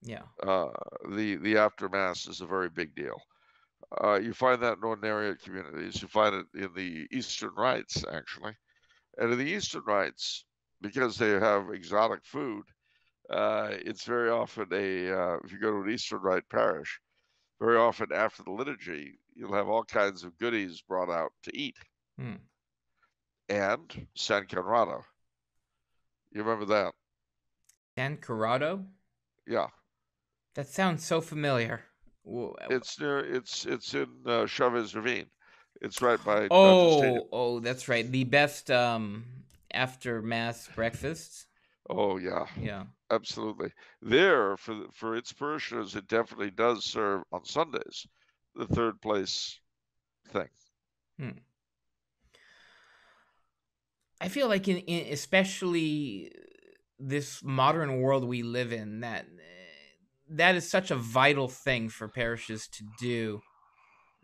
Yeah. The aftermass is a very big deal. You find that in ordinariate communities. You find it in the Eastern Rites, actually. And in the Eastern Rites, because they have exotic food, it's very often if you go to an Eastern Rite parish, very often after the liturgy, you'll have all kinds of goodies brought out to eat. And San Conrado. You remember that? San Conrado? Yeah. That sounds so familiar. It's in Chavez Ravine. It's right by Dodger Stadium. Oh, that's right. The best after mass breakfasts. Oh yeah. Yeah. Absolutely. There for its parishioners, it definitely does serve on Sundays the third place thing. I feel like in especially this modern world we live in, that is such a vital thing for parishes to do.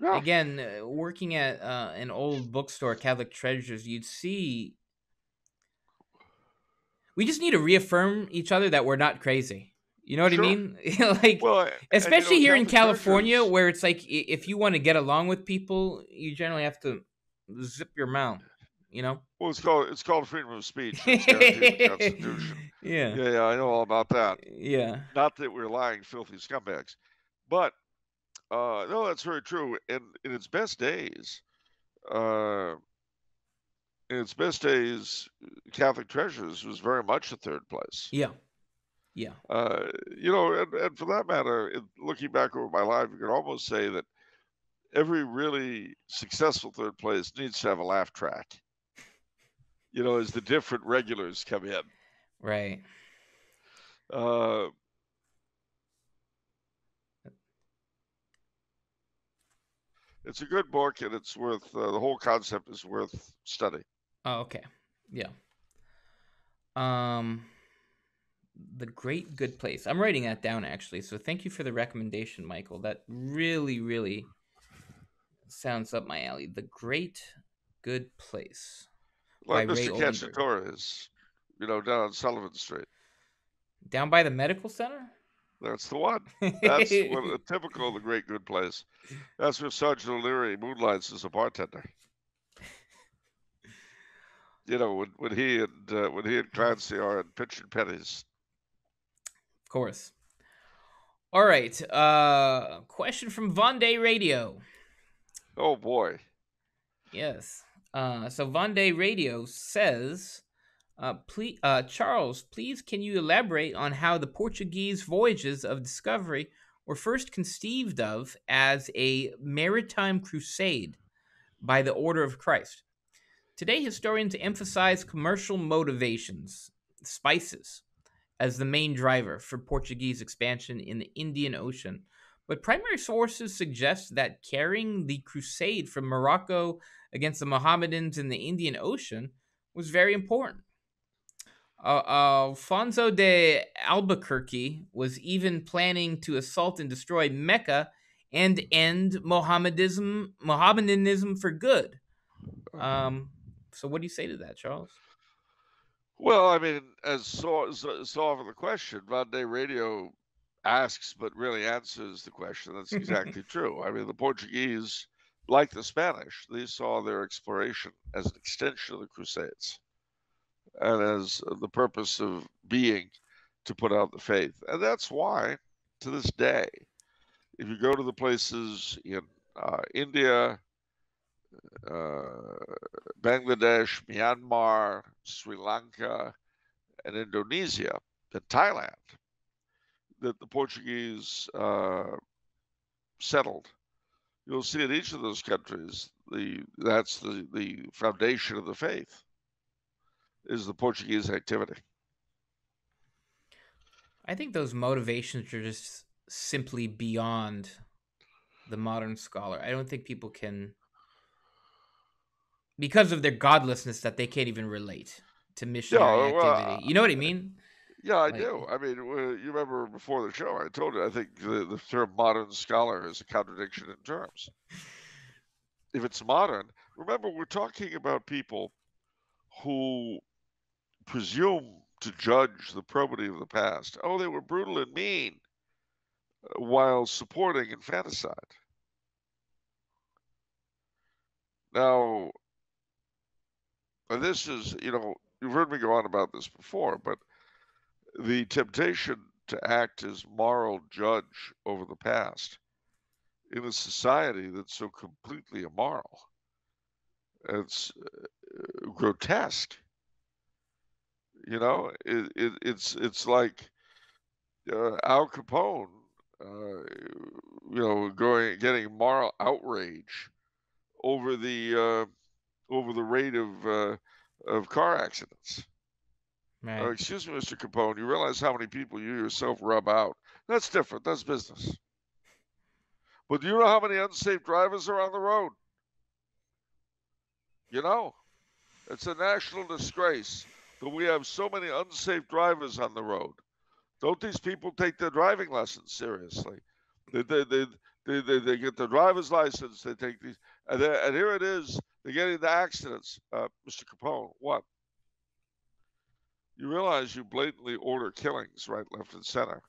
Yeah. Again, working at an old bookstore, Catholic Treasures, you'd see we just need to reaffirm each other that we're not crazy. You know what I mean? Like, well, especially here in California, Treasures, where it's like if you want to get along with people, you generally have to zip your mouth. You know? Well, it's called freedom of speech. It's guaranteed in the Constitution. Yeah. Yeah, I know all about that. Yeah. Not that we're lying, filthy scumbags, but no, that's very true. And in its best days, Catholic Treasures was very much a third place. Yeah. Yeah. You know, and for that matter, looking back over my life, you could almost say that every really successful third place needs to have a laugh track. As the different regulars come in. Right. It's a good book, and it's worth the whole concept is worth study. Oh, okay. Yeah. The Great Good Place. I'm writing that down, actually. So thank you for the recommendation, Michael. That really, really sounds up my alley. The Great Good Place by Like Ray Mr. Oldenburg. Cacciatore down on Sullivan Street. Down by the medical center? That's the one. That's a typical of The Great Good Place. That's where Sergeant O'Leary moonlights as a bartender. When he and Clancy are in Pitch and Pennies. Of course. All right. Question from Vendée Radio. Oh boy. Yes. So Vendée Radio says, please, Charles, please can you elaborate on how the Portuguese voyages of discovery were first conceived of as a maritime crusade by the Order of Christ? Today, historians emphasize commercial motivations, spices, as the main driver for Portuguese expansion in the Indian Ocean. But primary sources suggest that carrying the crusade from Morocco against the Mohammedans in the Indian Ocean was very important. Alfonso de Albuquerque was even planning to assault and destroy Mecca and end Mohammedanism for good. So what do you say to that, Charles? Well, I mean, as so often the question, Vendée Radio asks but really answers the question. That's exactly true. I mean, the Portuguese, like the Spanish, they saw their exploration as an extension of the Crusades and as the purpose of being to put out the faith. And that's why, to this day, if you go to the places in India, Bangladesh, Myanmar, Sri Lanka, and Indonesia, and Thailand, that the Portuguese settled, you'll see in each of those countries that's the foundation of the faith is the Portuguese activity. I think those motivations are just simply beyond the modern scholar. I don't think people can, because of their godlessness, that they can't even relate to missionary activity. You know what I mean? Yeah, I do. I mean, you remember before the show, I told you, I think the term modern scholar is a contradiction in terms. If it's modern, remember, we're talking about people who presume to judge the probity of the past. Oh, they were brutal and mean while supporting infanticide. Now, this is, you've heard me go on about this before, but the temptation to act as moral judge over the past in a society that's so completely immoral, it's grotesque. It's like Al Capone, getting moral outrage over the rate of car accidents. Right. Excuse me, Mr. Capone, you realize how many people you yourself rub out? That's different. That's business. But do you know how many unsafe drivers are on the road? It's a national disgrace that we have so many unsafe drivers on the road. Don't these people take their driving lessons seriously? They get their driver's license. They take these, and here it is. They're getting the accidents. Mr. Capone, what? You realize you blatantly order killings right, left, and center.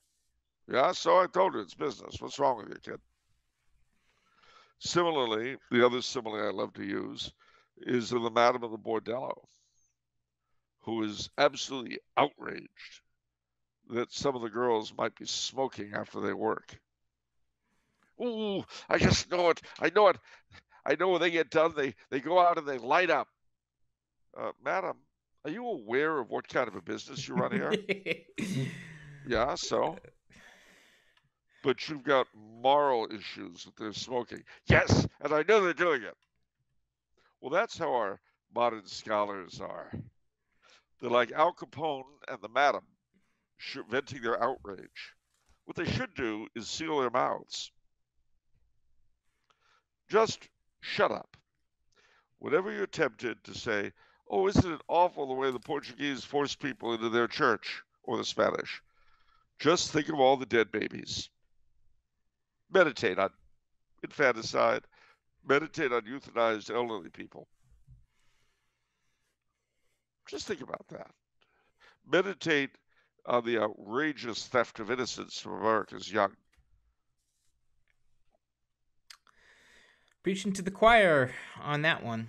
Yeah, so I told you it's business. What's wrong with you, kid? Similarly, the other simile I love to use is of the Madam of the Bordello, who is absolutely outraged that some of the girls might be smoking after they work. Ooh, I just know it. I know it. I know when they get done, they go out and they light up. Madam, are you aware of what kind of a business you run here? Yeah, so. but you've got moral issues that they're smoking. Yes, and I know they're doing it. Well, that's how our modern scholars are. They're like Al Capone and the Madam, venting their outrage. What they should do is seal their mouths. Just shut up. Whenever you're tempted to say, oh, isn't it awful the way the Portuguese forced people into their church, or the Spanish, just think of all the dead babies. Meditate on infanticide. Meditate on euthanized elderly people. Just think about that. Meditate on the outrageous theft of innocence from America's young. Preaching to the choir on that one.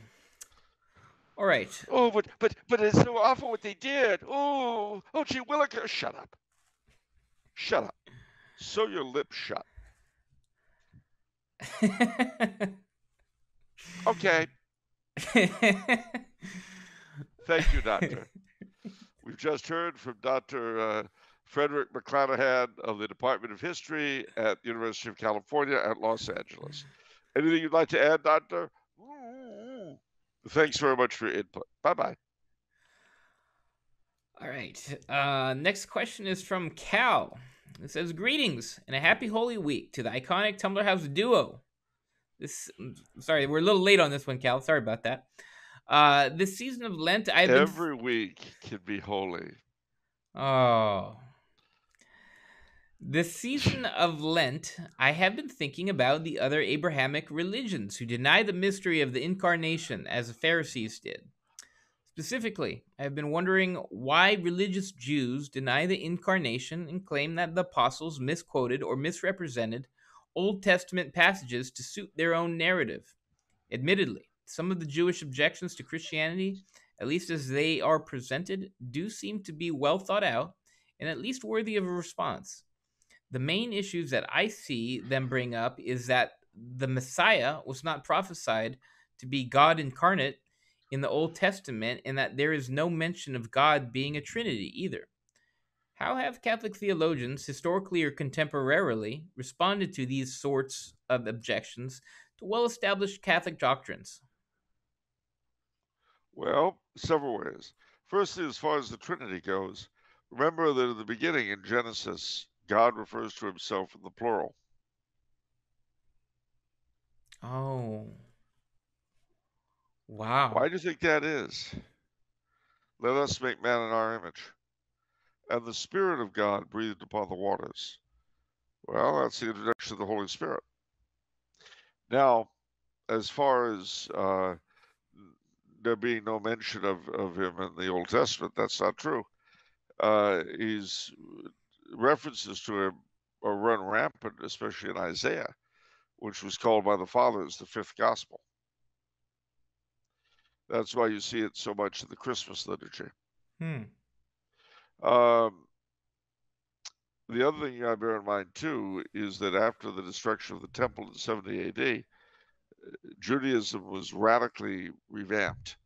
All right. Oh, but it's so awful what they did. Oh, gee Willikers, shut up. Shut up. Sew your lips shut. Okay. Thank you, Doctor. We've just heard from Dr. Frederick McClanahan of the Department of History at the University of California at Los Angeles. Anything you'd like to add, Doctor? Thanks very much for your input. Bye-bye. All right. Next question is from Cal. It says, greetings and a happy Holy Week to the iconic Tumbler House duo. Sorry, we're a little late on this one, Cal. Sorry about that. This season of Lent, every week can be holy. Oh. This season of Lent, I have been thinking about the other Abrahamic religions who deny the mystery of the incarnation as the Pharisees did. Specifically, I have been wondering why religious Jews deny the incarnation and claim that the apostles misquoted or misrepresented Old Testament passages to suit their own narrative. Admittedly, some of the Jewish objections to Christianity, at least as they are presented, do seem to be well thought out and at least worthy of a response. The main issues that I see them bring up is that the Messiah was not prophesied to be God incarnate in the Old Testament, and that there is no mention of God being a Trinity either. How have Catholic theologians, historically or contemporarily, responded to these sorts of objections to well-established Catholic doctrines? Well, several ways. Firstly, as far as the Trinity goes, remember that in the beginning in Genesis, God refers to himself in the plural. Oh. Wow. Why do you think that is? Let us make man in our image. And the Spirit of God breathed upon the waters. Well, that's the introduction of the Holy Spirit. Now, as far as there being no mention of him in the Old Testament, that's not true. References to him are run rampant, especially in Isaiah, which was called by the fathers the fifth gospel. That's why you see it so much in the Christmas liturgy. The other thing you got to bear in mind, too, is that after the destruction of the temple in 70 AD, Judaism was radically revamped.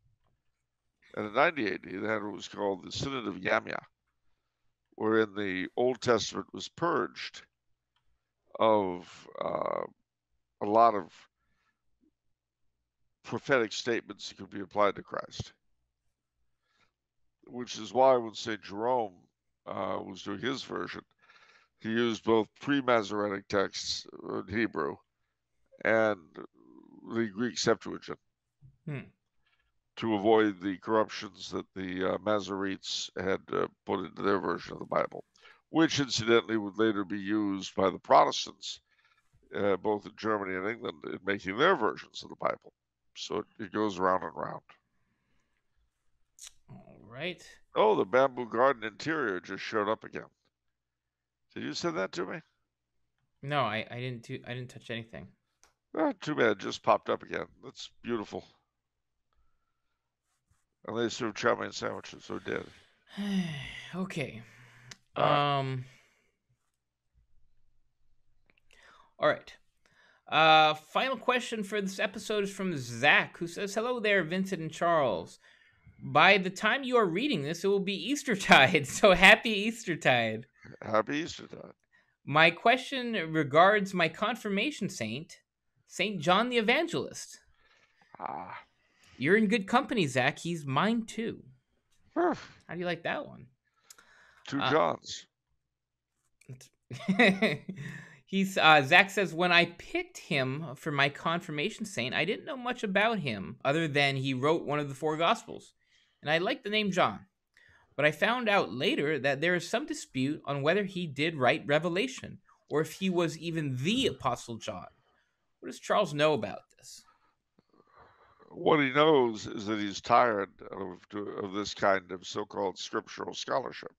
And in 90 AD, they had what was called the Synod of Yamia, wherein the Old Testament was purged of a lot of prophetic statements that could be applied to Christ. Which is why when St. Jerome was doing his version, he used both pre-Masoretic texts in Hebrew and the Greek Septuagint to avoid the corruptions that the Masoretes had put into their version of the Bible, which incidentally would later be used by the Protestants, both in Germany and England, in making their versions of the Bible. So it goes round and round. All right. Oh, the bamboo garden interior just showed up again. Did you send that to me? No, I didn't touch anything. Oh, too bad. It just popped up again. That's beautiful. And they serve Chowmein Sandwiches, so did. Okay. All right. Final question for this episode is from Zach, who says, hello there, Vincent and Charles. By the time you are reading this, it will be Eastertide, so happy Eastertide. Happy Eastertide. My question regards my confirmation saint, Saint John the Evangelist. Ah. You're in good company, Zach. He's mine too. Huh. How do you like that one? Two Johns. Zach says, when I picked him for my confirmation saint, I didn't know much about him other than he wrote one of the 4 Gospels, and I liked the name John. But I found out later that there is some dispute on whether he did write Revelation or if he was even the Apostle John. What does Charles know about this? What he knows is that he's tired of this kind of so-called scriptural scholarship.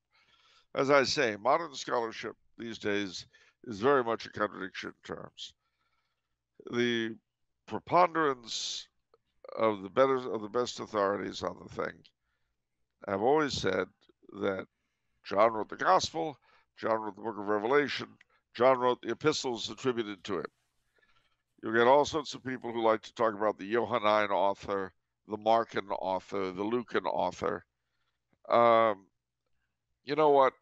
As I say, modern scholarship these days is very much a contradiction in terms. The preponderance of the best authorities on the thing have always said that John wrote the Gospel, John wrote the book of Revelation, John wrote the epistles attributed to him. You'll get all sorts of people who like to talk about the Johannine author, the Markan author, the Lucan author. You know what?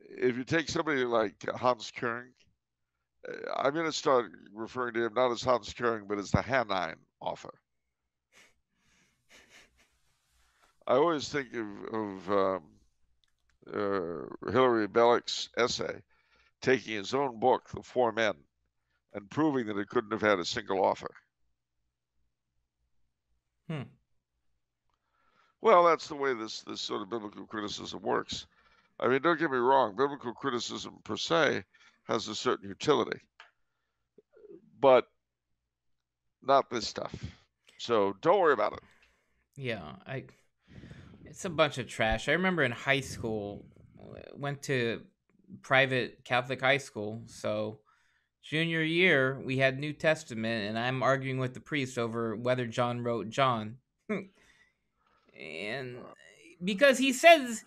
If you take somebody like Hans Kung, I'm going to start referring to him not as Hans Kung, but as the Hanine author. I always think of Hilary Bellock's essay, taking his own book, The Four Men, and proving that it couldn't have had a single author. Well, that's the way this sort of biblical criticism works. I mean, don't get me wrong, biblical criticism per se has a certain utility, but not this stuff. So don't worry about it. Yeah, it's a bunch of trash. I remember in high school, went to private Catholic high school, so junior year we had New Testament, and I'm arguing with the priest over whether John wrote John. And because he says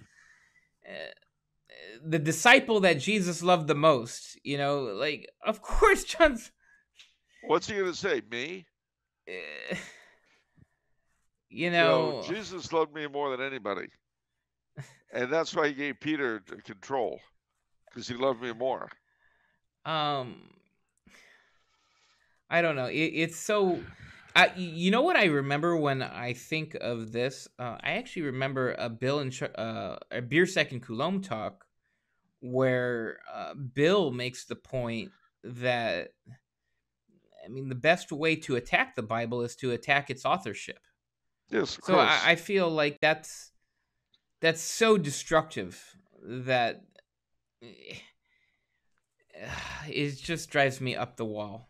the disciple that Jesus loved the most, like, of course John's... What's he going to say? Me? Jesus loved me more than anybody. And that's why he gave Peter control, because he loved me more. I don't know. It's so... you know what I remember when I think of this? I actually remember a Beer Second Coulombe talk where Bill makes the point that, I mean, the best way to attack the Bible is to attack its authorship. Yes, of so course. I feel like that's so destructive that it just drives me up the wall.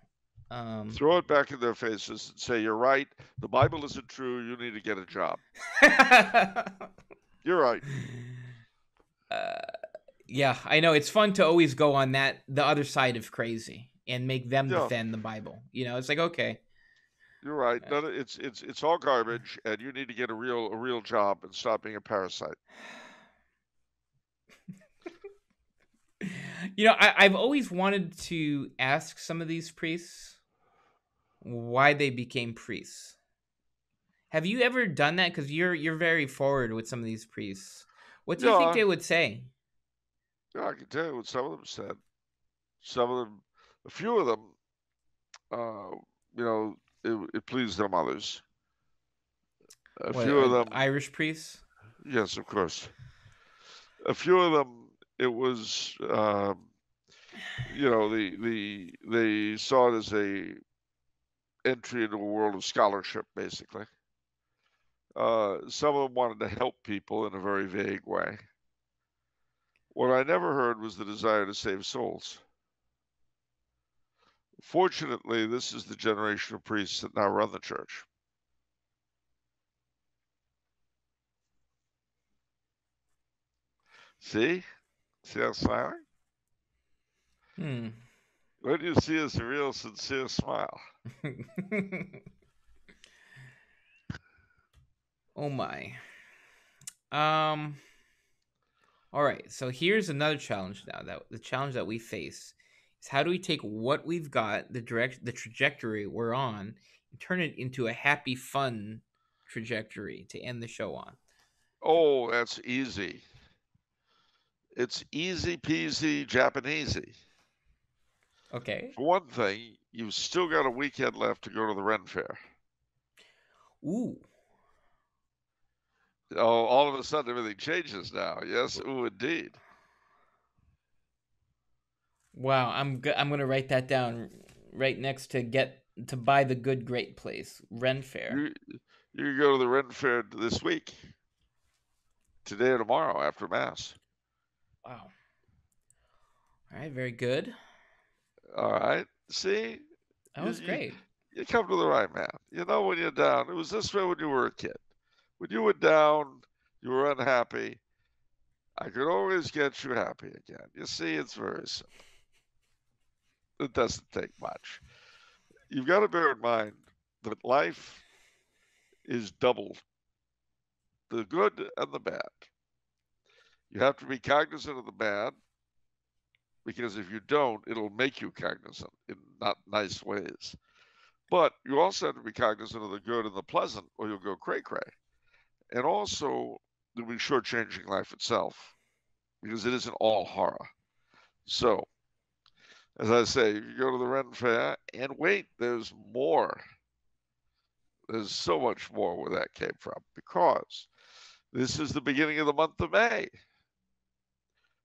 Throw it back in their faces and say, you're right, the Bible isn't true, you need to get a job. You're right. Yeah, I know. It's fun to always go on the other side of crazy and make them defend the Bible. It's like, okay. You're right. It's all garbage, and you need to get a real job and stop being a parasite. I've always wanted to ask some of these priests why they became priests. Have you ever done that? Because you're very forward with some of these priests. What do you think they would say? Yeah, I can tell you what some of them said. A few of them, it pleased their mothers. A few of them, Irish priests. Yes, of course. A few of them, it was, they saw it as a entry into a world of scholarship, basically. Some of them wanted to help people in a very vague way. What I never heard was the desire to save souls. Fortunately, this is the generation of priests that now run the church. See I'm smiling? What you see is a real sincere smile. Oh my. All right, so here's another challenge now. The challenge that we face is, how do we take what we've got, the trajectory we're on, and turn it into a happy, fun trajectory to end the show on? Oh, that's easy. It's easy peasy Japanesey. Okay. For one thing, you've still got a weekend left to go to the Ren Fair. Ooh. Oh, all of a sudden everything changes now. Yes, ooh, indeed. Wow, I'm gonna write that down right next to buy the good great place, Ren Fair. You can go to the Ren Fair this week, today or tomorrow after Mass. Wow. All right, very good. All right. See, That you, was you, great. you come to the right man. You know when you're down. It was this way when you were a kid. When you were down, you were unhappy. I could always get you happy again. You see, it's very simple. It doesn't take much. You've got to bear in mind that life is double, the good and the bad. You have to be cognizant of the bad, because if you don't, it'll make you cognizant in not nice ways. But you also have to be cognizant of the good and the pleasant, or you'll go cray-cray. And also, you'll be shortchanging life itself, because it isn't all horror. So, as I say, you go to the Ren Fair, and wait, there's more. There's so much more where that came from, because this is the beginning of the month of May.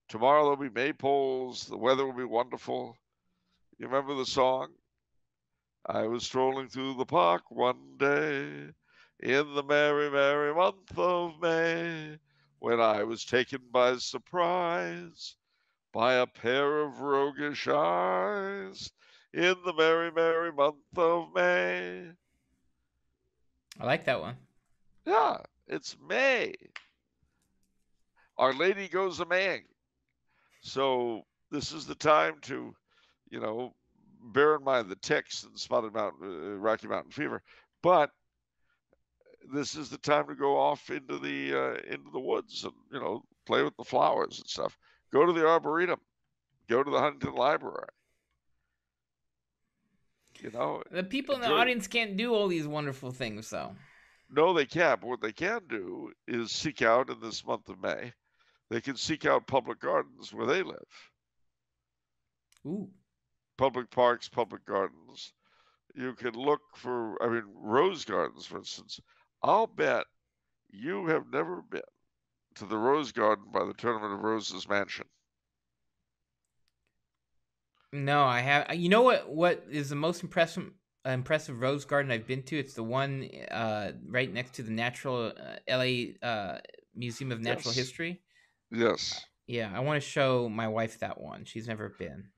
Tomorrow there'll be maypoles. The weather will be wonderful. You remember the song? I was strolling through the park one day in the merry, merry month of May, when I was taken by surprise by a pair of roguish eyes in the merry, merry month of May. I like that one. Yeah, it's May. Our Lady goes a Maying. So this is the time to, you know, bear in mind the ticks and spotted mountain, Rocky Mountain fever, but this is the time to go off into the woods and play with the flowers and stuff. Go to the arboretum. Go to the Huntington Library. The people in the Enjoy. audience can't do all these wonderful things, though. No, they can't. But what they can do is seek out in this month of May. They can seek out public gardens where they live. Ooh. Public parks, public gardens. You can look for, rose gardens, for instance. I'll bet you have never been to the Rose Garden by the Tournament of Roses Mansion. No, I have. You know what is the most impressive rose garden I've been to? It's the one right next to the natural LA Museum of Natural Yes. History. Yes. Yeah, I want to show my wife that one. She's never been.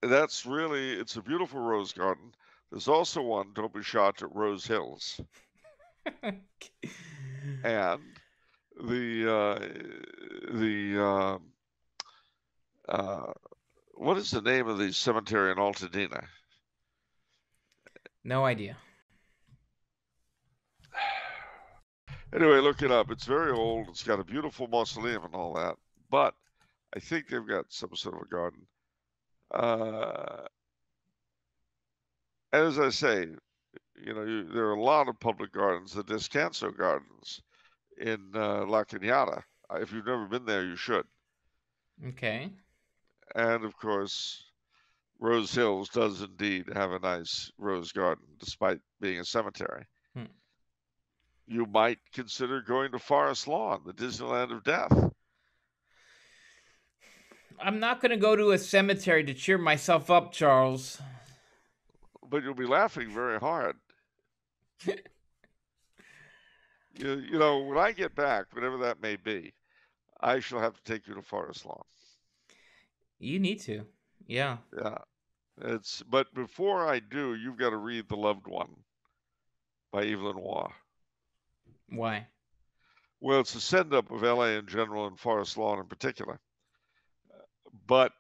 It's a beautiful rose garden. There's also one, don't be shocked, at Rose Hills. And what is the name of the cemetery in Altadena? No idea. Anyway, look it up. It's very old. It's got a beautiful mausoleum and all that. But I think they've got some sort of a garden. As I say, there are a lot of public gardens. The Descanso Gardens in La Cañada. If you've never been there, you should. Okay. And of course, Rose Hills does indeed have a nice rose garden, despite being a cemetery. You might consider going to Forest Lawn, the Disneyland of Death. I'm not going to go to a cemetery to cheer myself up, Charles. But you'll be laughing very hard. When I get back, whatever that may be, I shall have to take you to Forest Lawn. You need to. Yeah. Yeah. But before I do, you've got to read The Loved One by Evelyn Waugh. Why? Well, it's a send-up of LA in general and Forest Lawn in particular. But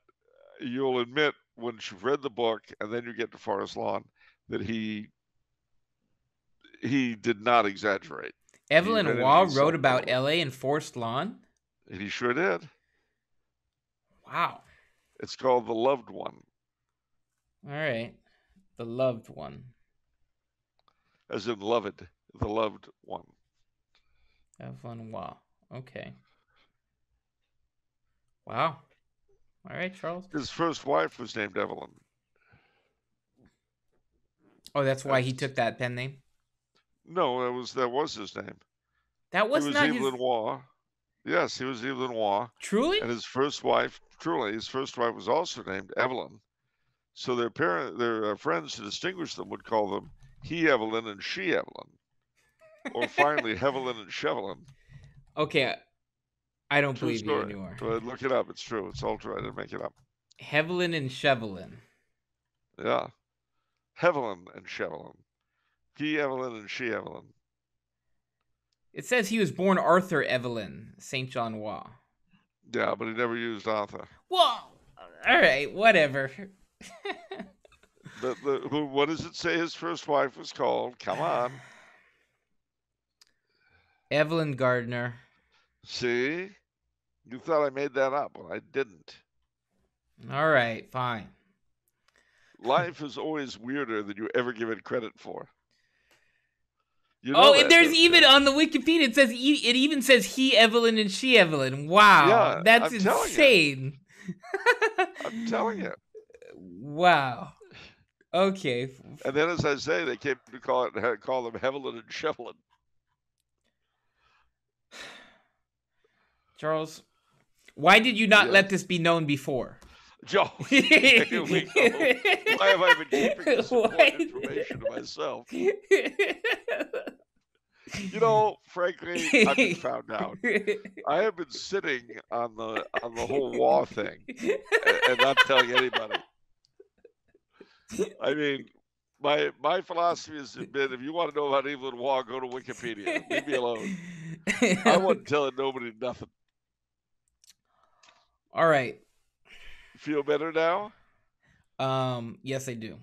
you'll admit, once you've read the book and then you get to Forest Lawn, that he did not exaggerate. Evelyn Waugh wrote about LA and Forest Lawn? He sure did. Wow. It's called The Loved One. All right. The Loved One. As in loved. The Loved One. Evelyn Waugh. Okay. Wow. All right, Charles. His first wife was named Evelyn. Oh, that's why he took that pen name? No, that was his name. That was not his... Lenoir. Yes, he was Yves Lenoir. Truly? And his first wife was also named Evelyn. So their friends, to distinguish them, would call them he Evelyn and she Evelyn. Or finally, Hevelyn and Chevelyn. Okay, I don't True believe story. you anymore. But look it up. It's true. It's all true. I didn't make it up. Hevelyn and Chevelyn. Yeah. Hevelyn and Chevelyn. He Evelyn and she Evelyn. It says he was born Arthur Evelyn, Saint John Wa. Yeah, but he never used Arthur. Well, all right, whatever. What does it say his first wife was called? Come on. Evelyn Gardner. See? You thought I made that up. Well, I didn't. All right, fine. Life is always weirder than you ever give it credit for. You know and there's even on the Wikipedia, it even says he Evelyn and she Evelyn. Wow, yeah, that's insane. I'm telling you. Wow. Okay. And then, as I say, they came to call them Hevelyn and Chevelyn. Charles, why did you not let this be known before? Joe, here we go. Why have I been keeping this important information to myself? You know, frankly, I've been found out. I have been sitting on the whole war thing and not telling anybody. I mean, my philosophy has been: if you want to know about Evelyn Waugh, go to Wikipedia. Leave me alone. I wasn't telling nobody nothing. All right. Feel better now? Yes, I do.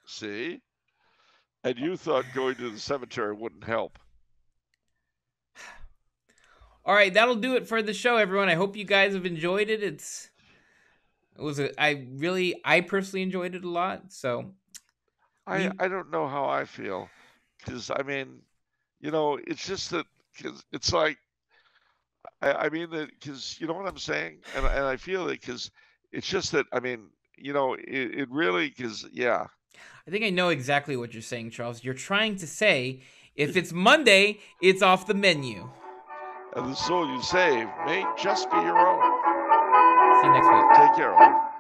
See? And you thought going to the cemetery wouldn't help. All right, that'll do it for the show, everyone. I hope you guys have enjoyed it. I personally enjoyed it a lot. So I don't know how I feel, because I mean, you know, it's just that, because it's like, I mean that, because you know what I'm saying, and I feel that, because it's just that, I mean, you know, it really, because yeah. I think I know exactly what you're saying, Charles. You're trying to say, if it's Monday, it's off the menu. And the soul you save may just be your own. See you next week. Take care, all.